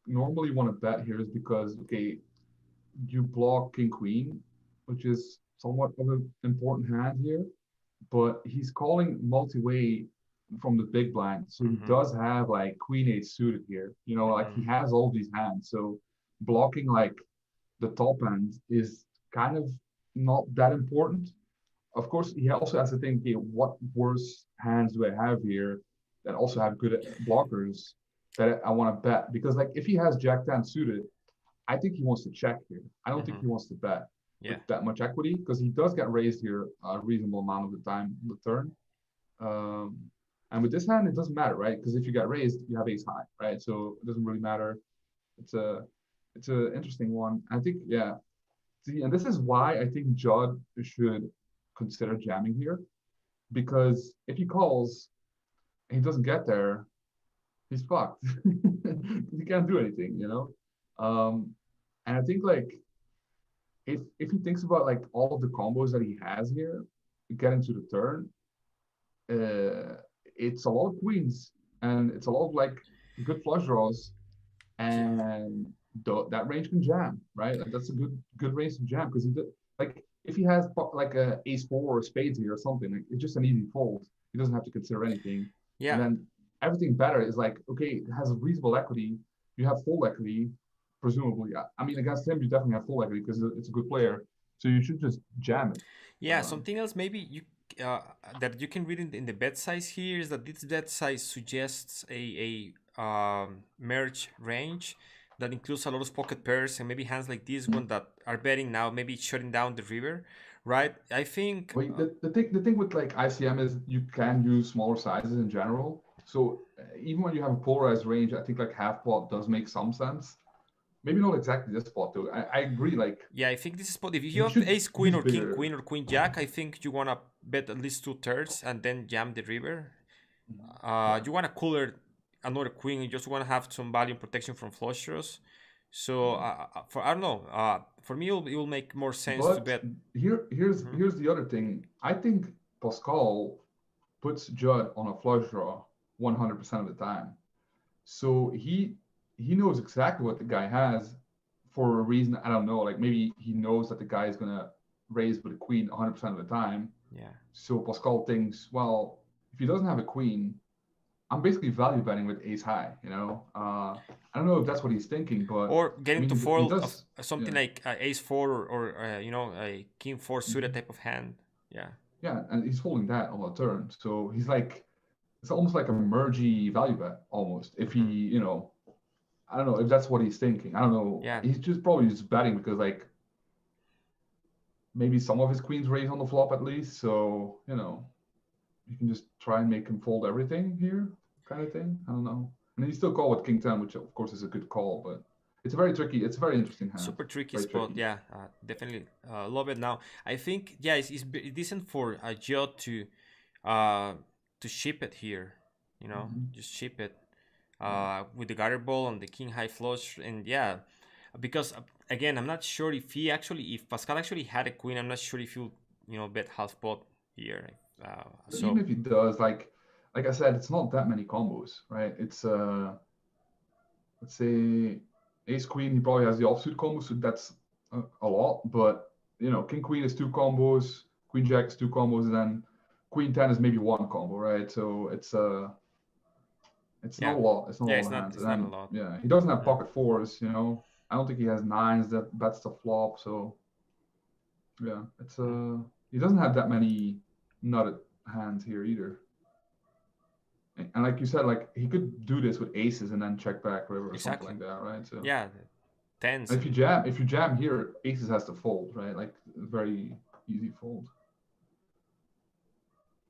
normally want to bet here is because okay, you block king queen, which is somewhat of an important hand here, but he's calling multi-way from the big blind, so he Mm-hmm. does have like queen eight suited here. You know, like Mm-hmm. he has all these hands, so blocking like the top end is kind of not that important. Of course, he also has to think, okay, what worse hands do I have here that also have good blockers that I want to bet? Because like if he has Jack 10 suited, I think he wants to check here. I don't think Mm-hmm. he wants to bet Yeah. with that much equity because he does get raised here a reasonable amount of the time in the turn. Um, and with this hand, it doesn't matter, right? Because if you get raised, you have ace high, right? So it doesn't really matter. It's a it's an interesting one. I think, yeah. See, and this is why I think Judd should consider jamming here because if he calls and he doesn't get there, he's fucked. He can't do anything, you know. And I think like if he thinks about like all of the combos that he has here, getting to the turn, uh, it's a lot of queens and it's a lot of like good flush draws, Yeah. and that range can jam, right? Like that's a good range to jam because like if he has like a ace four or spades here or something, like it's just an easy fold. He doesn't have to consider anything, and Yeah. then everything better is like okay, it has reasonable equity. You have full equity, presumably. I mean, against him, you definitely have full equity because it's a good player. So you should just jam it. Yeah, something else maybe you uh, that you can read in the bet size here is that this bet size suggests a merge range that includes a lot of pocket pairs and maybe hands like this one that are betting now, maybe shutting down the river, right? I think. Wait, the thing with like ICM is you can use smaller sizes in general. So even when you have a polarized range, I think like half pot does make some sense. Maybe not exactly this spot though. I agree. Like Yeah, I think this is spot. If you he have should ace queen use or king bigger. queen or queen jack, I think you wanna bet at least two thirds and then jam the river. Yeah, You wanna cooler another queen. You just wanna have some value protection from flush draws. So for I don't know. For me, it will make more sense to but bet. here's Mhm. here's the other thing. I think Pascal puts Judd on a flush draw 100% of the time. So he knows exactly what the guy has for a reason. I don't know. Like maybe he knows that the guy is gonna raise with a queen 100% of the time. Yeah. So Pascal thinks, well, if he doesn't have a queen, I'm basically value betting with ace high. I don't know if Yeah. that's what he's thinking, but Or I getting mean to he fold of does. something Yeah, like ace four or a king four suited mhm. type of hand. Yeah. Yeah, and he's holding that on the turn. So he's like it's almost like a mergey value bet almost. If he, Hmm. I don't know if that's what he's thinking. I don't know. Yeah. He's just probably just betting because like maybe some of his queens raise on the flop at least. So you can just try and make him fold everything here, kind of thing. I don't know. And he still call with king ten, which of course is a good call, but it's very tricky. It's a very interesting hand. Super tricky Very spot. tricky. Yeah. Definitely love it. Now I think yeah, it's decent for Joe uh to ship it here. Hmm. Just ship it Yeah. with the gutter ball and the king high flush and yeah, because again I'm not sure if Pascal actually had a queen. I'm not sure if he'll bet half pot here. But even So if he does, like I said, it's not that many combos, right? It's let's say ace queen. He probably has the offsuit combo, so that's a lot. But king queen is two combos, queen jack is two combos, and then queen ten is maybe one combo, right? So it's not yeah, a lot. It's not a yeah, lot it's of not hands. it's And not a then lot. yeah, he doesn't have Hmm. pocket fours. I don't think he has nines that bets the flop. So yeah, it's he doesn't have that many nutted hands here either. And like you said, like he could do this with aces and then check back river or something Exactly. like that, right? So Yeah, the tens and if you and jam here, aces has to fold, right? Like very easy fold.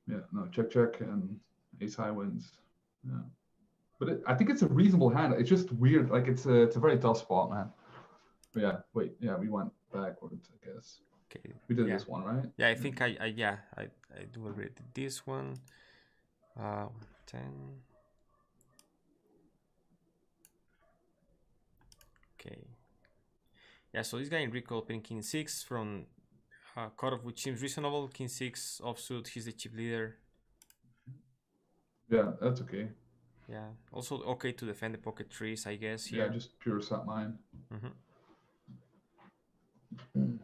Yeah, no, check check and ace high wins. Yeah, but I think it's a reasonable hand. It's just weird. Like it's a very tough spot, man. But yeah, wait, yeah, we went backwards, I guess. okay, We did yeah, this one, right? yeah. I Yeah. think I do agree with this one. 10. Okay. Yeah, so this guy Enrico opening king six from cutoff which seems reasonable. King six offsuit. He's the chip leader. Yeah, that's okay. Yeah. Also okay to defend the pocket trees, I guess Yeah, here. just pure set mine. Hmm.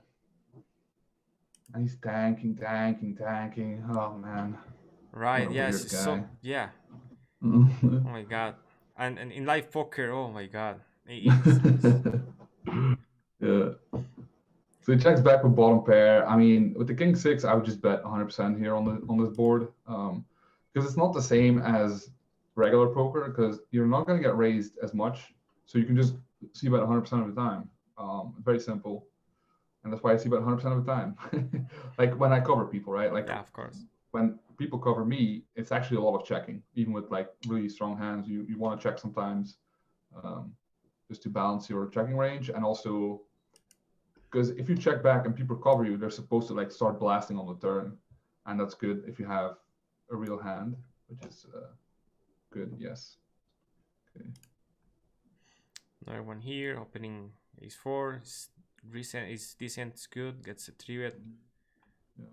And he's tanking, tanking, tanking. Oh man, what Right. a Yes. weird It's so guy. yeah. Yeah, Oh my god. And in live poker, oh my god. It's So he checks back with bottom pair. I mean, with the king six, I would just bet 100% here on this board, because it's not the same as regular poker, because you're not going to get raised as much, so you can just see bet 100% of the time. Very simple, and that's why I see bet 100% of the time. Like when I cover people, right? Like Yeah, of course. when people cover me, it's actually a lot of checking. Even with like really strong hands, you want to check sometimes, just to balance your checking range, and also because if you check back and people cover you, they're supposed to like start blasting on the turn, and that's good if you have a real hand, which is good. Yes. Okay. Another one here, opening ace four. Recent is decent, it's good. Gets a 3-bet. Yeah.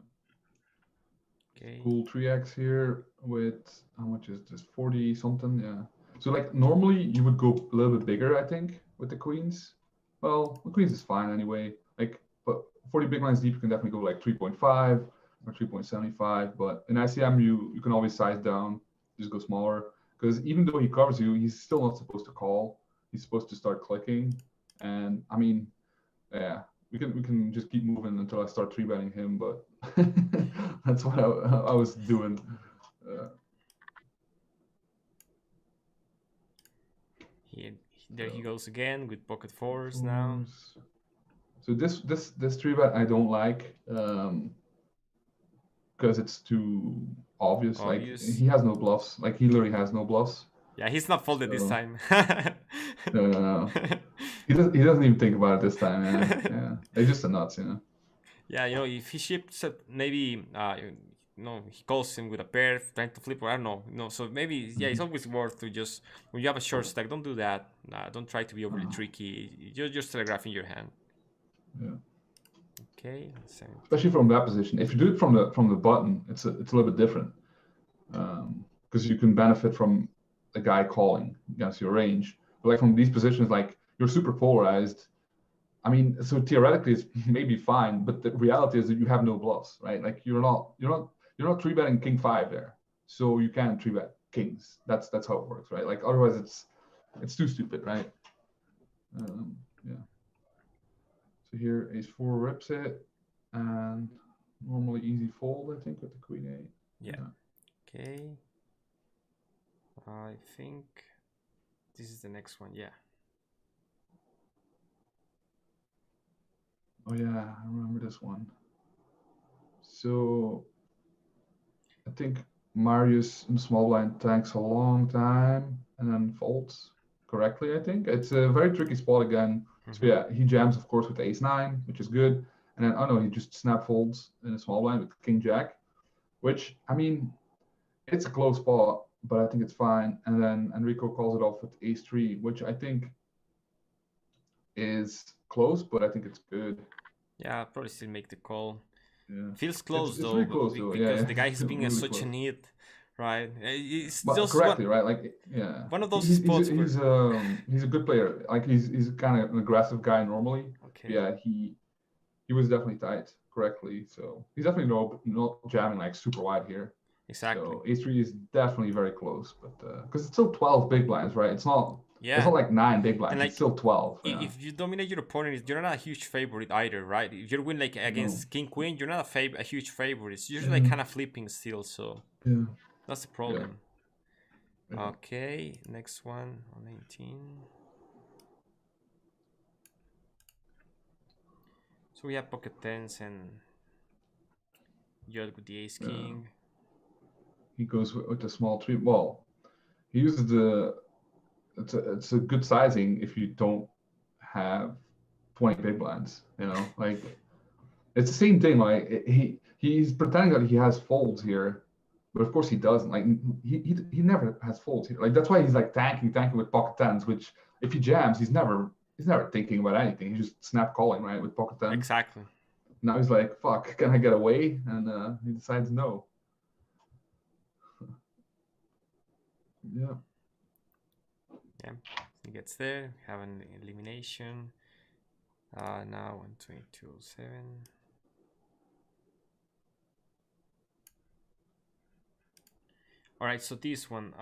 Okay. Cool 3x here with how much is this? 40 something. Yeah. So like normally you would go a little bit bigger, I think, with the queens. Well, the queens is fine anyway. Like, but 40 big lines deep, you can definitely go like 3.5 or 3.75. But in ICM, you can always size down, just go smaller. Because even though he covers you, he's still not supposed to call. He's supposed to start clicking. And I mean, yeah, we can just keep moving until I start 3-betting him. But that's what I was doing. There he goes again with pocket fours now. So this 3-bet I don't like, because it's too obvious. Like he has no bluffs. Like he literally has no bluffs. Yeah, he's not folded this time. No. He doesn't even think about it this time. Yeah, yeah. It's just a nuts, you know. Yeah, if he ships it, maybe he calls him with a pair trying to flip, or I don't know. So maybe it's always worth to just when you have a short stack, don't do that. Don't try to be overly tricky. You're just telegraphing your hand. Yeah. Okay. Especially from that position. If you do it from the button, it's a little bit different, because you can benefit from the guy calling against your range. But like from these positions, like you're super polarized. I mean, so theoretically it's maybe fine, but the reality is that you have no bluffs, right? Like you're not 3-betting king 5 there, so you can't 3-bet kings. That's how it works, right? Like otherwise it's too stupid, right? Yeah. So here ace 4 rips it, and normally easy fold, I think, with the queen 8. Yeah. Okay. I think this is the next one. Yeah. Oh yeah, I remember this one. So I think Marius in small blind tanks a long time and then folds correctly, I think. It's a very tricky spot again. So yeah, he jams, of course, with ace 9, which is good. And then, oh no, he just snap folds in a small blind with king jack, which, I mean, it's a close spot, but I think it's fine. And then Enrico calls it off with ace 3, which I think is close, but I think it's good. Yeah, I'll probably still make the call. Yeah. Feels close It's though, really close though. because Yeah, the guy has been in really such close. a need, right? It's But just correctly, right? Like, yeah, one of those he's spots he's a good player. Like he's kind of an aggressive guy normally. Okay. Yeah, he was definitely tight correctly. So he's definitely not jamming like super wide here. Exactly. So ace 3 is definitely very close, but because it's still 12 big blinds, right? It's not. Yeah. It's not like 9 big blinds. Like, it's still 12. If you dominate your opponent, you're not a huge favorite either, right? If you win like against King Queen, you're not a huge favorite. It's usually like kind of flipping still, so yeah, that's the problem. Yeah. Okay, next one on 19. So we have pocket tens and Yod with the ace king. He goes with the small 3. Well, he uses the. It's a good sizing if you don't have 20 big blinds. You know, like it's the same thing. Like he's pretending that he has folds here, but of course he doesn't. Like he never has folds here. Like that's why he's like tanking with pocket tens. Which if he jams, he's never thinking about anything. He's just snap calling right with pocket tens. Exactly. Now he's like, fuck, can I get away? And he decides no. Yeah. Yeah, he gets there. Have an elimination. Now 122.07. All right, so this one,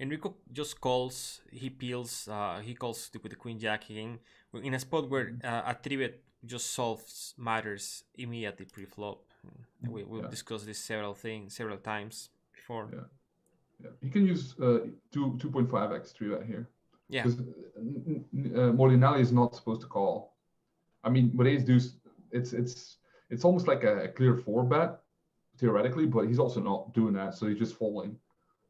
Enrico just calls. He peels. He calls with the queen jack again in a spot where a 3-bet just solves matters immediately pre-flop. We've discussed this several times before. Yeah, yeah. He can use 2.5x 3-bet here. Yeah. Because Molinari is not supposed to call. I mean, with ace deuce, it's almost like a clear 4-bet theoretically, but he's also not doing that, so he's just folding.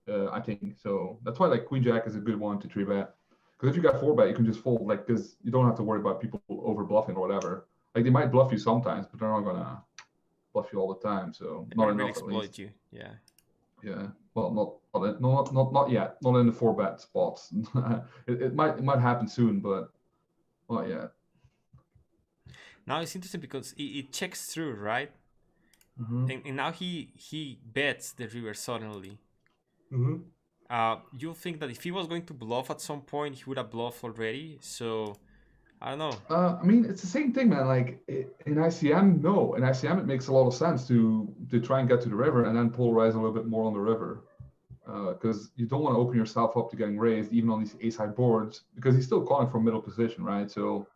I think so. That's why like queen jack is a good one to 3-bet. Because if you got 4-bet, you can just fold, like, because you don't have to worry about people over bluffing or whatever. Like they might bluff you sometimes, but they're not gonna bluff you all the time. So They not might enough really at exploit least. you. Yeah. Yeah. Well, not yet. Not in the 4-bet spots. it might happen soon, but not yet. Now it's interesting because it checks through, right? Mm-hmm. And now he bets the river suddenly. Mm-hmm. You'll think that if he was going to bluff at some point, he would have bluffed already. So I don't know. I mean, it's the same thing, man. Like in ICM, no. In ICM, it makes a lot of sense to try and get to the river and then polarize a little bit more on the river, because you don't want to open yourself up to getting raised even on these ace high boards, because he's still calling from middle position, right? So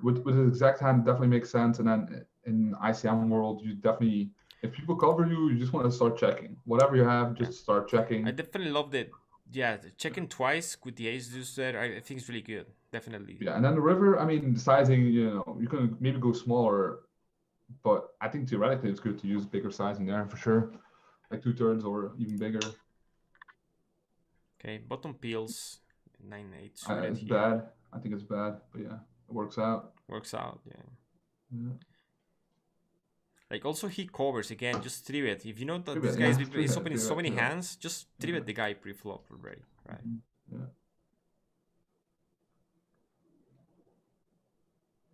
with his exact hand, it definitely makes sense. And then in ICM world, you definitely, if people cover you, you just want to start checking. Whatever you have, just start checking. I definitely love that. Yeah, checking twice with the ace deuce there, I think is really good. Definitely. Yeah, and then the river, I mean, the sizing, you can maybe go smaller, but I think theoretically it's good to use bigger sizing there for sure, like 2/3 or even bigger. Okay, bottom peels 9-8 suited It's here. bad. I think it's bad, but yeah, it works out. Works out, yeah. Like also he covers again, just 3-bet. If you know that this guy is opening so many hands, just 3-bet the guy pre-flop already, right? Yeah.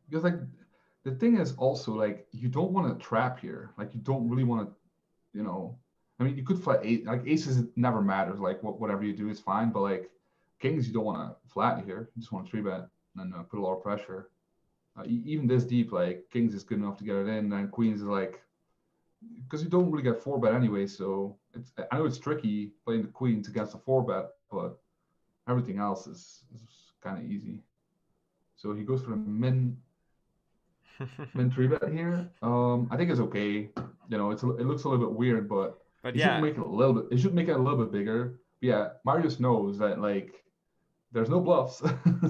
Because like the thing is also like you don't want to trap here. Like you don't really want to, I mean you could flat eight. Like aces it never matters. Like whatever you do is fine. But like kings you don't want to flat here. You just want to 3-bet and put a lot of pressure. Even this deep, like kings is good enough to get it in, and queens is like, because you don't really get 4-bet anyway. So I know it's tricky playing the queens against a 4-bet, but everything else is kind of easy. So he goes for the min 3-bet here. I think it's okay. It looks a little bit weird, but But he should make it a little bit. It should make it a little bit bigger. But yeah, Marius knows that like there's no bluffs,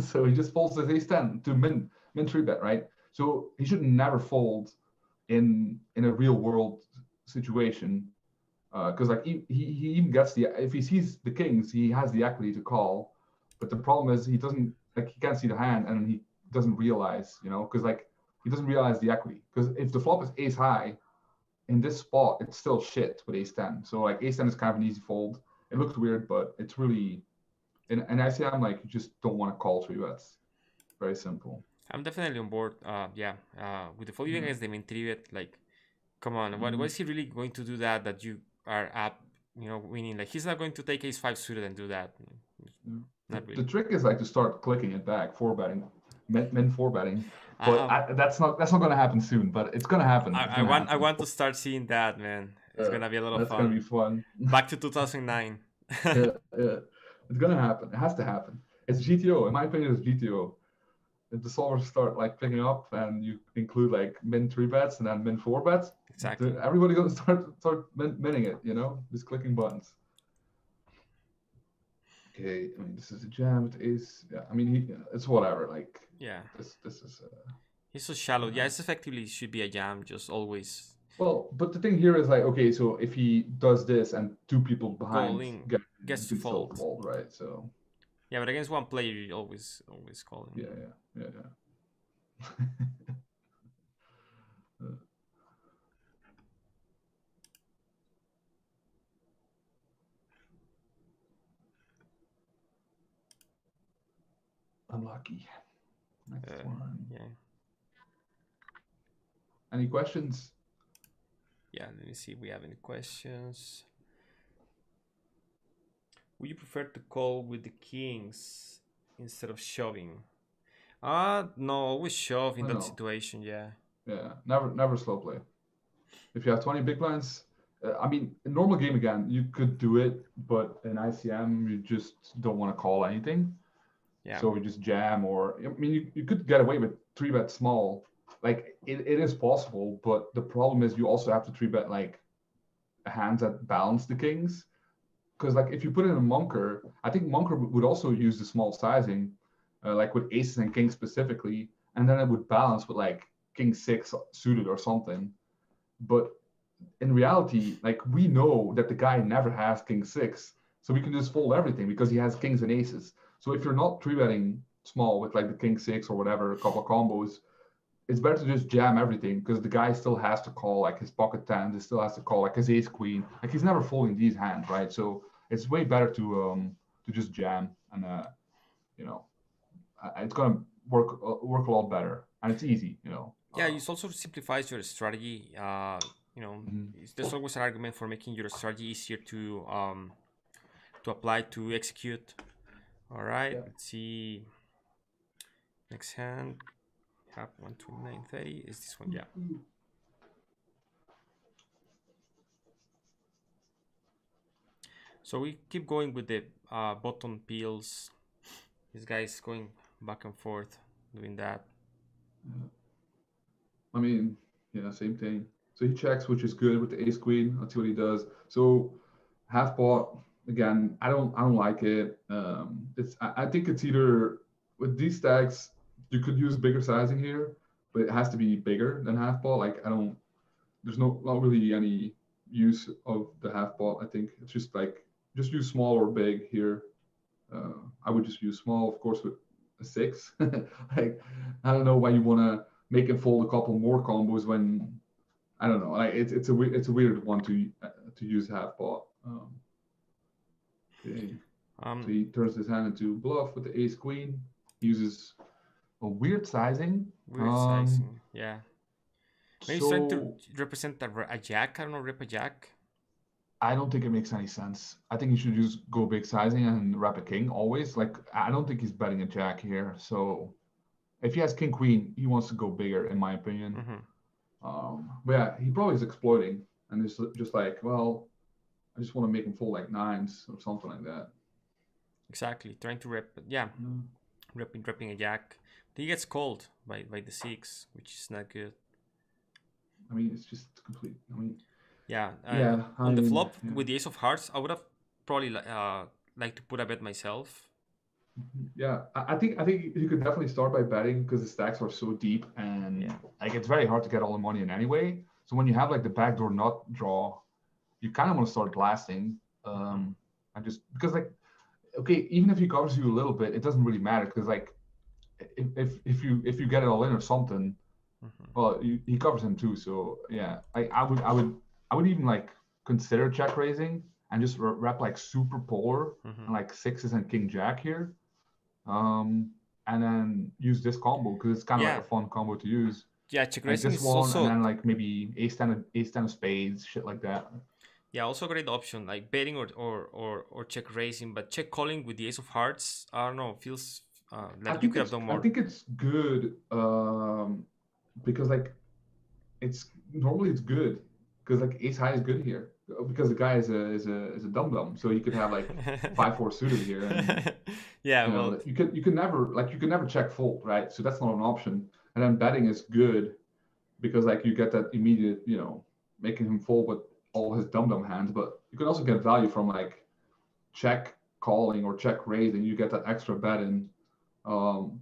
so he just folds his ace 10 to min 3-bet, right? So he should never fold in a real world situation, because like he even gets if he sees the kings, he has the equity to call, but the problem is he doesn't, like, he can't see the hand and he doesn't realize, because like he doesn't realize the equity, because if the flop is ace high in this spot, it's still shit with ace 10. So like ace 10 is kind of an easy fold. It looks weird, but it's really, and I say I'm like, you just don't want to call 3-bets. Very simple. I'm definitely on board. With the folding against the min 3-bet, like, come on, what is he really going to do that you are up, winning? Like he's not going to take ace 5 suited and do that. Not really. The trick is like to start clicking it back, 4-betting, min 4-betting. But that's not going to happen soon. But it's going to happen. I want to start seeing that, man. It's gonna be a lot of fun. That's gonna be fun. Back to 2009. yeah, it's gonna happen. It has to happen. It's GTO. In my opinion, it's GTO. If the solvers start like picking up and you include like min 3-bets and then min 4-bets, exactly, everybody's gonna start minning it. Just clicking buttons. Okay, I mean this is a jam with ace. Yeah, I mean it's whatever. Like this is. He's so shallow. Yeah, it's effectively should be a jam. Just always. Well, but the thing here is like, okay, so if he does this and two people behind gets to fold, right? So. Yeah, but against one player, you always call him. Yeah. Unlucky. Next one. Yeah. Any questions? Yeah, let me see if we have any questions. Would you prefer to call with the kings instead of shoving? No, always shove in that situation, yeah. Yeah, never slow play. If you have 20 big blinds I mean, in normal game again, you could do it, but in ICM, you just don't want to call anything. Yeah. So we just jam, or I mean, you could get away with 3-bet small. Like it is possible, but the problem is you also have to 3-bet like hands that balance the kings. Because like if you put in a Monker, I think Monker would also use the small sizing, like with aces and kings specifically, and then it would balance with like king six suited or something. But in reality, like we know that the guy never has king six, so we can just fold everything because he has kings and aces. So if you're not three betting small with like the king six or whatever, a couple of combos, it's better to just jam everything because the guy still has to call like his pocket tens, he still has to call like his ace queen. Like he's never folding these hands, right? So it's way better to just jam and you know it's gonna work a lot better and it's easy, you know. Yeah, it also simplifies your strategy. You know, Mhm. there's always an argument for making your strategy easier to apply to execute. All right, Yeah. let's see. Next hand, have 129.30. Is this one? Yeah. So we keep going with the button peels. This guy's going back and forth doing that. Yeah. I mean, yeah, same thing. So he checks, which is good with the ace queen. Let's see what he does. So half pot again. I don't like it. I think it's either with these stacks you could use bigger sizing here, but it has to be bigger than half pot. Like I don't. There's not really any use of the half pot. I think it's just like just use small or big here. I would just use small, of course, with a six. Like I don't know why you want to make him fold a couple more combos when I don't know. Like it's a weird one to use half pot. Okay, so Um, he turns his hand into bluff with the ace queen. He uses a weird sizing. Weird sizing. Yeah. Maybe he's trying to So represent a jack. I don't know, rip a jack. I don't think it makes any sense. I think you should just go big sizing and wrap a king always. Like I don't think he's betting a jack here. So if he has king queen, he wants to go bigger, in my opinion. Mm-hmm. But yeah, he probably is exploiting, and it's just like, well, I just want to make him fold like nines or something like that. Exactly. Trying to rip. Yeah. Mm. Ripping a jack. He gets called by the six, which is not good. I mean, it's just complete. I mean, Yeah. yeah, I On the mean, flop yeah, with the ace of hearts, I would have probably like to put a bet myself. yeah. I think you could definitely start by betting because the stacks are so deep and Yeah. like it's very hard to get all the money in anyway. So when you have like the backdoor nut draw, you kind of want to start blasting. Mm-hmm. I just because like okay, even if he covers you a little bit, it doesn't really matter because like if you get it all in or something, Mm-hmm. well, he covers him too. So yeah, I would even like consider check raising and just rep like super polar Mm-hmm. and like sixes and king jack here, um, and then use this combo because it's kind of like Yeah. a fun combo to use. Yeah. Check Like raising this is one, and also then like maybe ace ten of spades, shit like that. yeah also a great option like betting or check raising, but check calling with the ace of hearts. I don't know. Feels I like you think could have it's done I more. think it's good because like it's normally it's good because like ace high is good here because the guy is a dum dum, so he could have like 5-4 suited here, and Yeah. you Well. know you can never check fold, right? So that's not an option. And then betting is good because like you get that immediate, making him fold with all his dum dum hands, but you can also get value from like check calling or check raising. You get that extra bet in. Um,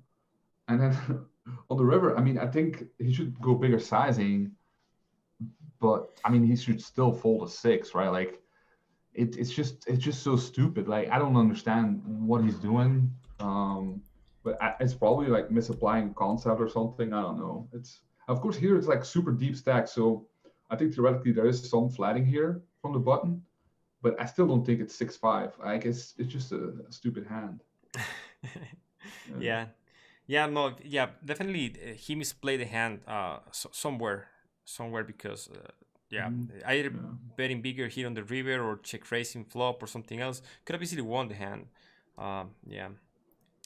and then on the river, I mean, I think he should go bigger sizing, but I mean, he should still fold a six, right? Like it's just so stupid. Like I don't understand what he's doing. But it's probably like misapplying concept or something. I don't know. It's of course here it's like super deep stack, so I think theoretically there is some flatting here from the button, but I still don't think it's 6-5. Like it's just a stupid hand. Yeah. Yeah, no, yeah, definitely he misplayed the hand somewhere because yeah, Mhm. either Yeah. betting bigger here on the river or check raising flop or something else could have easily won the hand. Yeah,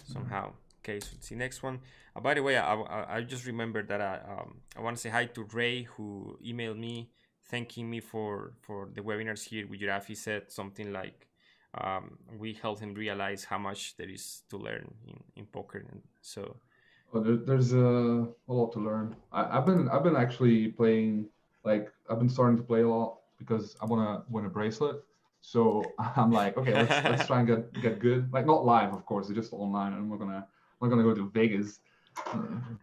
somehow. Okay, so let's see next one. By the way, I just remembered that I want to say hi to Ray who emailed me thanking me for the webinars here with Giraffe said something like, we helped him realize how much there is to learn in poker, and so. Well, there's a lot to learn. I've been actually playing, like I've been starting to play a lot because I want to win a bracelet. So I'm like, okay, let's try and get good. Like not live, of course, it's just online. I'm not gonna go to Vegas,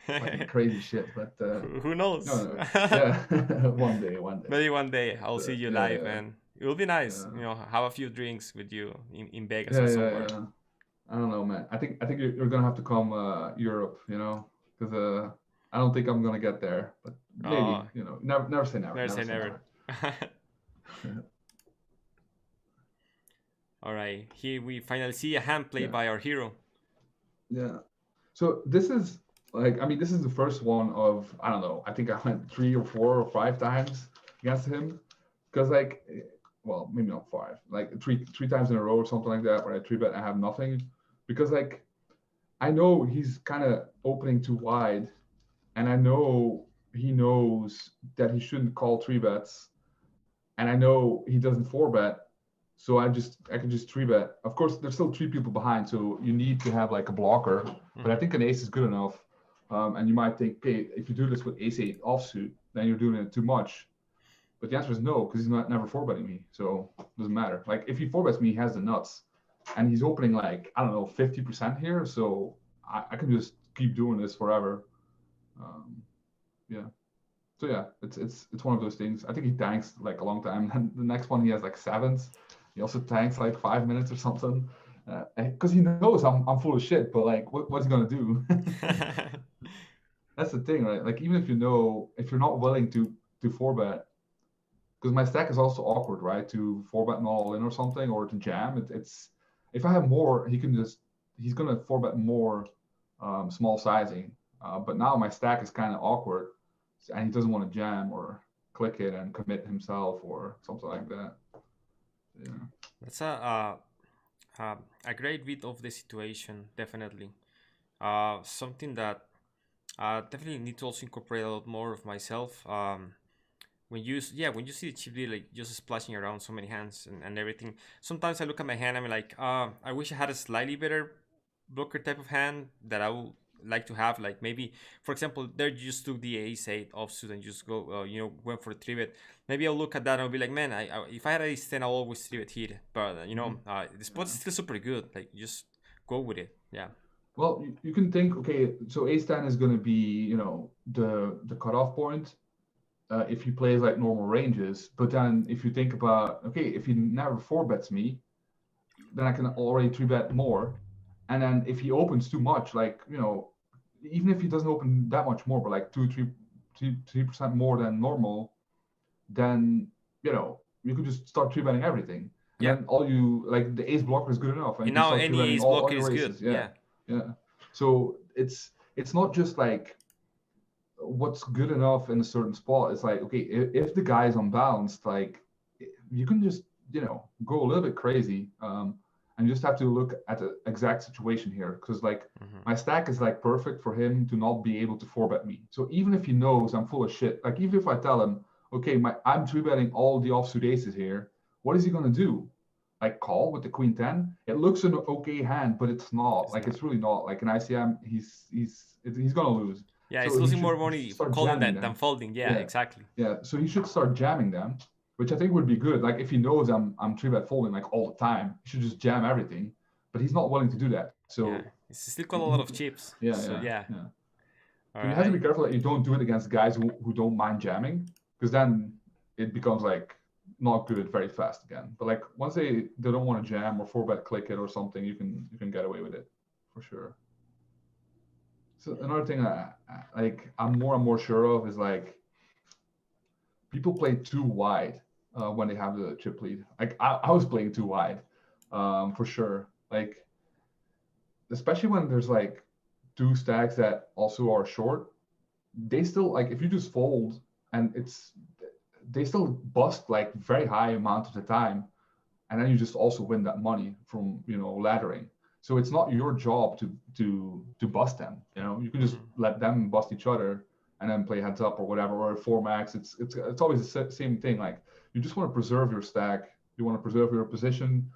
fucking crazy shit. But Who knows? no, yeah, one day. Maybe one day I'll see you Yeah, live, yeah, and it will be nice. yeah, have a few drinks with you in Vegas or yeah, somewhere. yeah. I don't know, man. I think you're gonna have to come Europe, because I don't think I'm gonna get there, but maybe, Oh, never say never, never never say say never. never. All right, here we finally see a hand played Yeah, by our hero. yeah. So this is like, I mean, this is the first one of, I don't know. I think I went 3 or 4 or 5 times against him, because like, well, maybe not five, like three times in a row or something like that, where I three bet and I have nothing, because like I know he's kind of opening too wide, and I know he knows that he shouldn't call three bets, and I know he doesn't four bet, so I can just three bet. Of course, there's still three people behind, so you need to have like a blocker. But I think an ace is good enough. And you might think, okay, if you do this with ace eight offsuit, then you're doing it too much. But the answer is no, because he's not never four betting me, so it doesn't matter. Like if he four bets me, he has the nuts, and he's opening like I don't know 50% here, so I can just keep doing this forever. Um, yeah. So yeah, it's one of those things. I think he tanks like a long time. And the next one he has like sevens. He also tanks like 5 minutes or something. Because he knows I'm full of shit, but like what's he gonna do? That's the thing, right? Like even if you're not willing to four bet, because my stack is also awkward, right? To four bet and all in or something, or to jam. It's if I have more, he's gonna four bet more small sizing. But now my stack is kind of awkward, and he doesn't want to jam or click it and commit himself or something like that. Yeah. That's a great read of the situation, definitely. Something that definitely need to also incorporate a lot more of myself. When you see the chip deal like just splashing around so many hands and everything, sometimes I look at my hand, I'm like, I wish I had a slightly better blocker type of hand that I would like to have. Like maybe, for example, there you just took the ace eight offsuit and just go, went for a three bet. Maybe I'll look at that and I'll be like, man, if I had ace 10, I'll always three bet here. But the spot is still super good. Like just go with it. Yeah. Well, you can think, okay, so ace 10 is going to be, the cutoff point if he plays like normal ranges. But then if you think about, okay, if he never four bets me, then I can already three bet more. And then if he opens too much, like, even if he doesn't open that much more, but like 3% more than normal, then, you could just start three betting everything. And Yeah. then all you, like the ace blocker is good enough. And you And can now start three any betting ace all blocker your is good. races. Yeah. Yeah. Yeah. So it's not just like what's good enough in a certain spot. It's like, okay, if the guy is unbalanced, like you can just, go a little bit crazy. And you just have to look at the exact situation here. Because like my stack is like perfect for him to not be able to four bet me. So even if he knows I'm full of shit, like even if I tell him, okay, I'm three betting all the offsuit aces here, what is he gonna do? Like call with the queen 10? It looks an okay hand, but it's not. It's Like not. it's really not. Like in ICM, he's gonna lose. Yeah, it's So he losing more should money start calling jamming than them. folding. Yeah, Yeah, exactly. yeah. So he should start jamming them, which I think would be good. Like if he knows I'm three bet folding like all the time, he should just jam everything. But he's not willing to do that. Yeah, So it's still got a lot of chips. yeah, So yeah. yeah. All So you have to be right. careful that you don't do it against guys who don't mind jamming, because then it becomes like not good very fast again. But like once they don't want to jam or four bet click it or something, you can get away with it for sure. So another thing I'm more and more sure of is like people play too wide when they have the chip lead. Like I was playing too wide, for sure. Like especially when there's like two stacks that also are short, they still like if you just fold and they still bust like very high amount of the time, and then you just also win that money from laddering. So it's not your job to bust them. You can just let them bust each other, and then play heads up or whatever, or 4 max. It's always the same thing. Like you just want to preserve your stack, you want to preserve your position,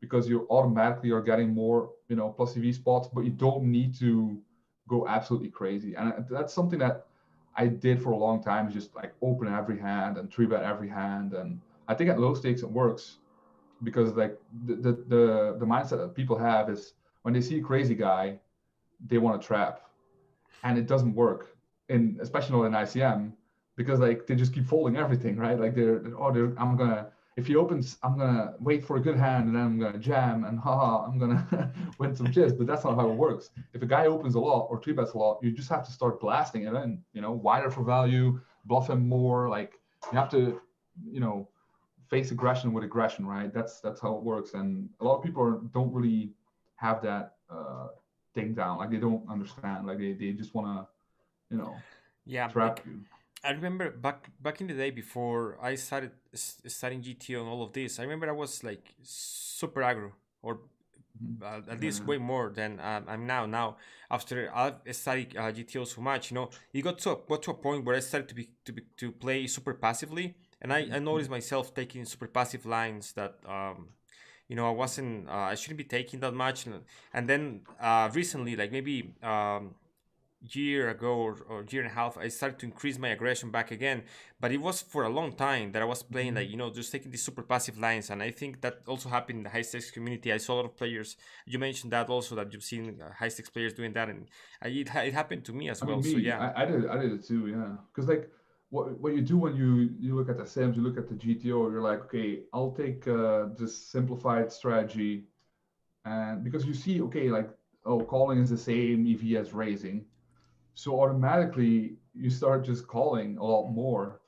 because you automatically are getting more, plus EV spots, but you don't need to go absolutely crazy. And that's something that I did for a long time, is just like open every hand and 3-bet every hand. And I think at low stakes it works, because like the mindset that people have is when they see a crazy guy, they want to trap, and it doesn't work, in especially not in ICM, because like they just keep folding everything, right? Like I'm gonna, if he opens, I'm gonna wait for a good hand and then I'm gonna jam and haha, I'm gonna win some chips. But that's not how it works. If a guy opens a lot or 3-bets a lot, you just have to start blasting it in, wider for value, bluff him more. Like you have to, face aggression with aggression, right? That's how it works. And a lot of people don't really have that thing down. Like they don't understand. Like they just want to, Yeah, trap like you. I remember back in the day before I started studying GTO and all of this. I remember I was like super aggro, or at least Yeah. way more than I'm now. Now, after I've studied GTO so much, it got to a point where I started to play super passively, and I noticed myself taking super passive lines that I wasn't I shouldn't be taking that much, and then recently, like maybe year ago or year and a half, I started to increase my aggression back again. But it was for a long time that I was playing like just taking these super passive lines, and I think that also happened in the high stakes community. I saw a lot of players. You mentioned that also, that you've seen high stakes players doing that, and it happened to me as I mean, well. So me, yeah. I did it too, yeah. Because like what you do when you look at the Sims, you look at the GTO, you're like, okay, I'll take this simplified strategy, and because you see, okay, like, oh, calling is the same EV as raising, so automatically you start just calling a lot more,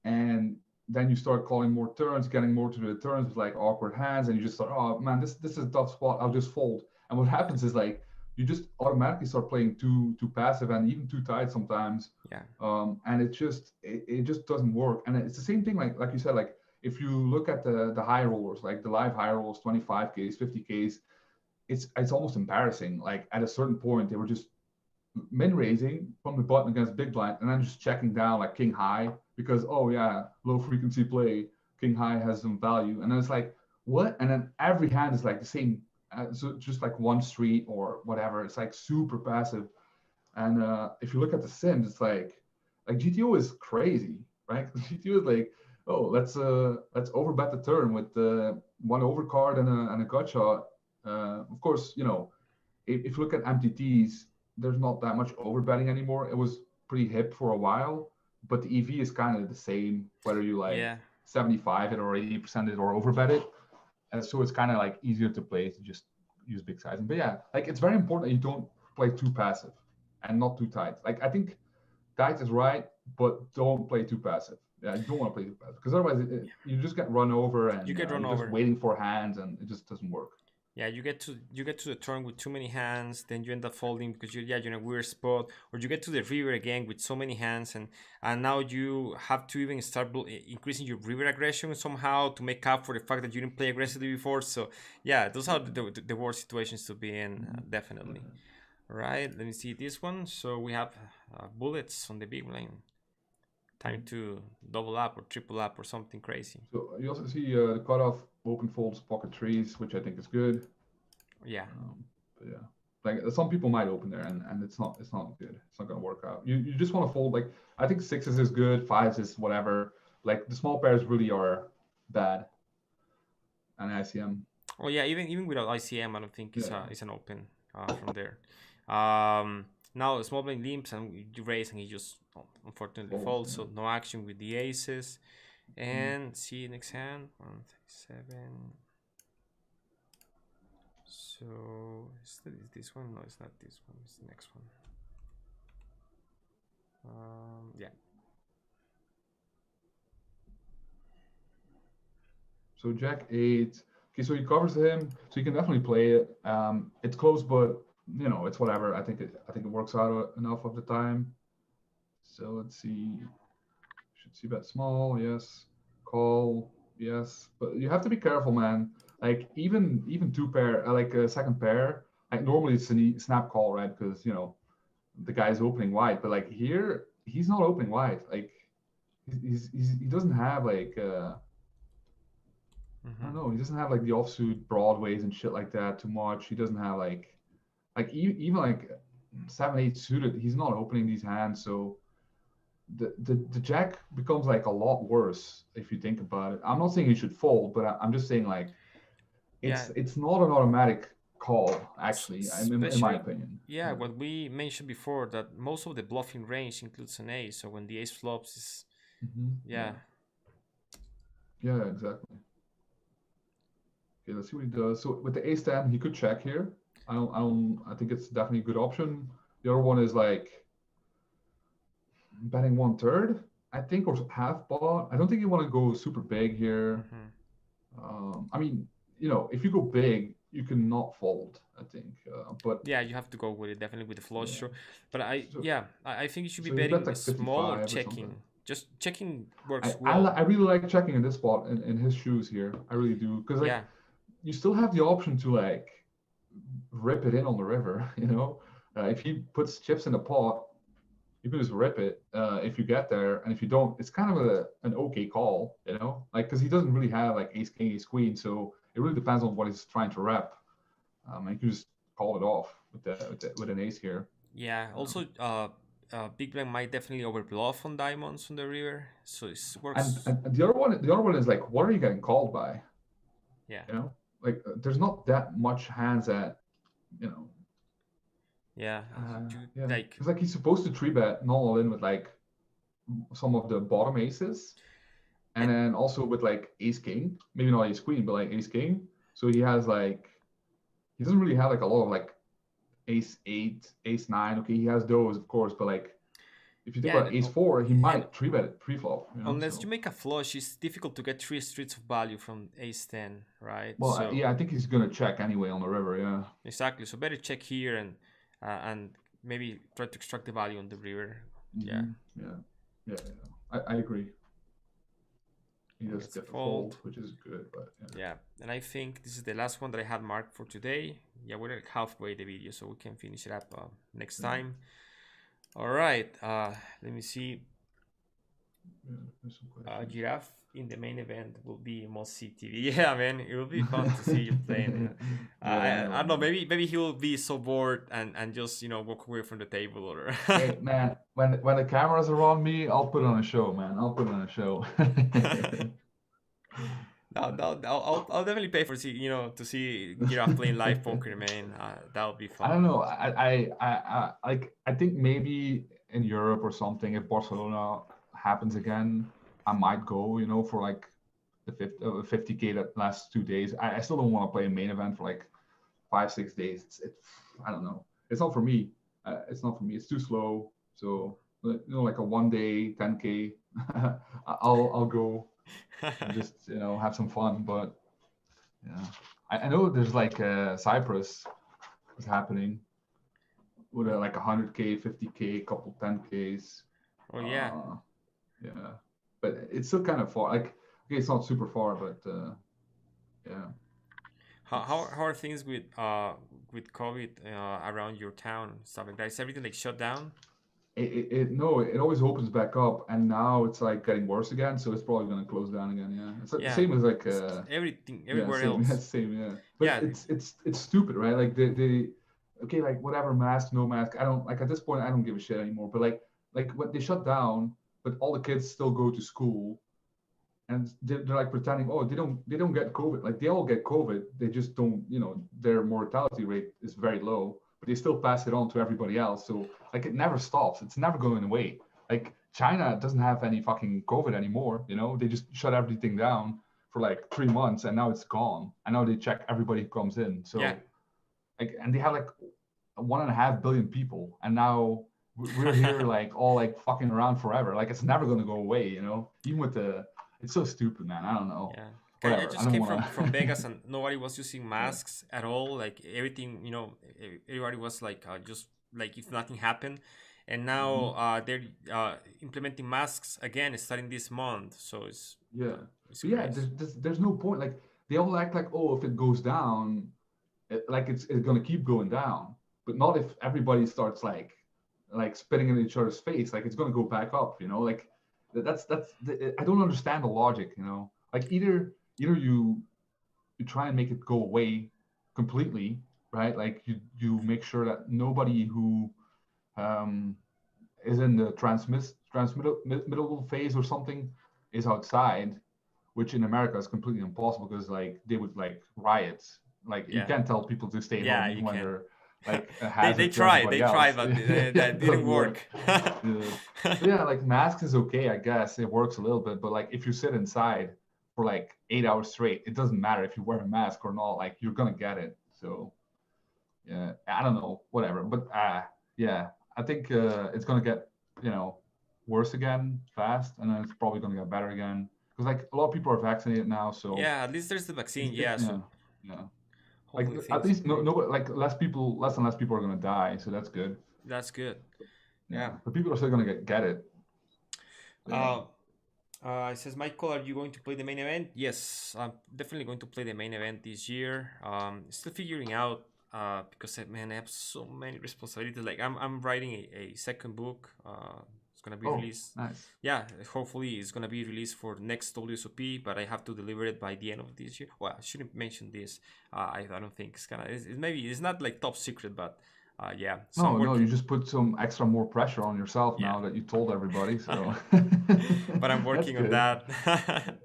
and then you start calling more turns, getting more to the turns with like awkward hands, and you just start, oh man, this is a tough spot. I'll just fold. And what happens is like you just automatically start playing too passive and even too tight sometimes, Yeah. and it just doesn't work. And it's the same thing like you said, like if you look at the high rollers, like the live high rollers, 25Ks, 50Ks, it's almost embarrassing. Like at a certain point, they were just min raising from the button against big blind, and then just checking down like king high, because oh yeah, low frequency play, king high has some value, and then it's like what? And then every hand is like the same, so just like one street or whatever. It's like super passive. And if you look at the Sims, it's like GTO is crazy, right? GTO is like, oh, let's overbet the turn with one overcard and a gut shot. Of course, if you look at MTTs, there's not that much overbetting anymore. It was pretty hip for a while, but the EV is kind of the same, whether you like Yeah. 75 it or 80% it or overbet it. And so it's kind of like easier to play to just use big sizing. But yeah, like it's very important that you don't play too passive and not too tight. Like I think tight is right, but don't play too passive. Yeah, you don't want to play too passive, because otherwise you just get run over, You and get run you're just over. waiting for hands, and it just doesn't work. Yeah, you get to the turn with too many hands, then you end up folding because you're in a weird spot, or you get to the river again with so many hands, and now you have to even start increasing your river aggression somehow to make up for the fact that you didn't play aggressively before. So yeah, those are the worst situations to be in, definitely. Right, let me see this one. So we have bullets on the big lane. Time to double up or triple up or something crazy. So you also see the cutoff open folds pocket trees, which I think is good. Yeah. But yeah, like some people might open there, and it's not good. It's not gonna work out. You just want to fold. Like I think sixes is good, fives is whatever. Like the small pairs really are bad, and ICM. Oh yeah, even without ICM, I don't think Yeah. it's an open from there. Now small blind limps and you raise and he just unfortunately Folds. folds, Yeah. so no action with the aces. And see next hand 137. So is this one? No, it's not this one. It's the next one. Yeah. So Jack 8. Okay, so he covers him, so you can definitely play it. It's close, but it's whatever. I think it works out enough of the time. So let's see. Should see bet small, yes. Call, yes. But you have to be careful, man. Like even two pair, like a second pair. Like normally it's a snap call, right? Because the guy's opening wide. But like here, he's not opening wide. Like he doesn't have like I don't know. He doesn't have like the offsuit broadways and shit like that too much. He doesn't have like even like 7-8 suited. He's not opening these hands, so the jack becomes like a lot worse if you think about it. I'm not saying he should fold, but I'm just saying like Yeah, it's not an automatic call actually. In my especially, opinion. yeah, Yeah. what we mentioned before, that most of the bluffing range includes an ace. So when the ace flops, is Yeah. yeah, Yeah. Exactly. Okay. Let's see what he does. So with the ace ten, he could check here. I think it's definitely a good option. The other one is like betting 1/3, I think, or half pot. I don't think you want to go super big here. I mean, if you go big, you can not fold, I think. But yeah, you have to go with it, definitely with the flush yeah, draw. But so I think you should be so he bet betting like small or 55 or something. checking. Just checking I works I, li- well. I really like checking in this spot in his shoes here. I really do, because like Yeah, you still have the option to like rip it in on the river. If he puts chips in the pot, you can just rip it if you get there, and if you don't, it's kind of an okay call, like because he doesn't really have like ace king, ace queen, so it really depends on what he's trying to rep. And you can just call it off with an ace here. yeah. Um, Also, big blind might definitely overbluff on diamonds on the river, so it and, works. and the other one is like, what are you getting called by? Yeah, Like there's not that much hands that you know. yeah. You Yeah, like because like he's supposed to three bet not all in with like some of the bottom aces, and and then also with like ace king, maybe not ace queen, but like ace king. So he doesn't really have like a lot of like ace eight, ace nine. Okay, he has those of course, but like if you think yeah, about ace four, he and might three bet it pre-flop. unless you So make a flush, it's difficult to get three streets of value from ace 10, right? well, So yeah, I think he's gonna check anyway on the river. Yeah. exactly. So better check here and maybe try to extract the value on the river. Yeah, Yeah. Yeah. I agree. He and does gets a get the fold. fold, which is good, but yeah. Yeah, and I think this is the last one that I had marked for today. Yeah, we're like halfway the video, so we can finish it up next Yeah. time. All right, let me see. Yeah, there's some questions. Giraffe in the main event will be Mossy TV. Yeah, man, it will be fun to see you playing. Yeah, I I know, don't I know. know. Maybe he will be so bored and just walk away from the table or. Hey man, when the cameras are on me, I'll put on a show, man. I'll put on a show. No, no, I'll definitely pay for to see Giraffe playing live poker, man. That'll be I don't fun. know. I think maybe in Europe or something, if Barcelona happens again, I might go. For like the 50K that last 2 days. I still don't want to play a main event for like 5 6 days. I don't know. It's not for me. It's not for me. It's too slow. So like a 1 day 10K, I'll go and just have some fun. But yeah, I know there's like Cyprus is happening with like 100K, 50K, couple 10Ks. Oh yeah. Yeah, but it's still kind of far. Like okay, it's not super far, but yeah, How it's how are things with COVID around your town and stuff like that? Is everything like shut down? no, it always opens back up, and now it's like getting worse again. So it's probably gonna close down again. Yeah, it's like the Yeah, same as like it's everything yeah, everywhere same, yeah, else. same, yeah. But Yeah, it's stupid, right? Like they okay, like whatever, mask, no mask. I don't like at this point. I don't give a shit anymore. But like when they shut down, but all the kids still go to school, and they're like pretending, oh, they don't get COVID. Like they all get COVID. They just don't. Their mortality rate is very low, but they still pass it on to everybody else. So like it never stops. It's never going away. Like China doesn't have any fucking COVID anymore. They just shut everything down for like 3 months, and now it's gone. And now they check everybody who comes in. yeah. So like, and they have like 1.5 billion people, and now we're here like all like fucking around forever. Like it's never gonna go away. Even with it's so stupid, man. I don't know. Yeah. I Whatever. I just don't came want from to. Vegas and nobody was using Yeah. masks at all. Like everything, everybody was like just like if nothing happened. And now Hmm. they're implementing masks again starting this month. So Yeah. it's But yeah, crazy. there's no point. Like they all act like, oh, if it goes down, like it's gonna keep going down. But not if everybody starts like like spitting in each other's face, like it's gonna go back up, you know, like I don't understand the logic, you know, like either you try and make it go away completely, right? Like you make sure that nobody who um, is in the transmittable phase or something is outside, which in America is completely impossible because like they would like riots. Like you Yeah. can't tell people to stay home Yeah, even you when can. they're like a They hazard to tried, everybody they tried, else. but Yeah, that it didn't doesn't work. work. Yeah. So yeah, like masks is okay, I guess it works a little bit, but like if you sit inside for like 8 hours straight, it doesn't matter if you wear a mask or not. Like you're gonna get it. So yeah, I don't know, whatever. But yeah, I think it's gonna get worse again fast, and then it's probably gonna get better again because like a lot of people are vaccinated now, so Yeah, at least there's the vaccine. Yeah, yeah, so yeah. Like hopefully at things least improve. like less and less people are gonna die, so that's good. That's good. Yeah, Yeah. but people are still gonna get it. So, yeah. Uh, it says, Michael, are you going to play the main event? Yes, I'm definitely going to play the main event this year. Still figuring out because man, I have so many responsibilities. Like I'm writing a second book. It's gonna be Oh, released. nice. Yeah, hopefully it's gonna be released for next WSOP, but I have to deliver it by the end of this year. Well, I shouldn't mention this. I don't think it's gonna. Maybe it's not like top secret, but yeah. So I'm No, no, you working. just put some extra more pressure on yourself Yeah. now that you told everybody. So But I'm that's working on good. that.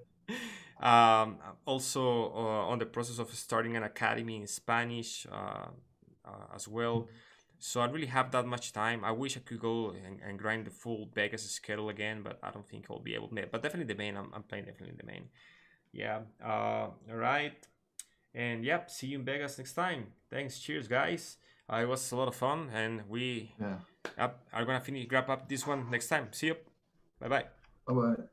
Also, on the process of starting an academy in Spanish as well. So I don't really have that much time. I wish I could go and grind the full Vegas schedule again, but I don't think I'll be able to. But definitely the main. I'm playing definitely the main. Yeah. All right. And yep. See you in Vegas next time. Thanks. Cheers, guys. It was a lot of fun, and we Yeah. are gonna wrap up this one next time. See you. Bye bye. Bye bye.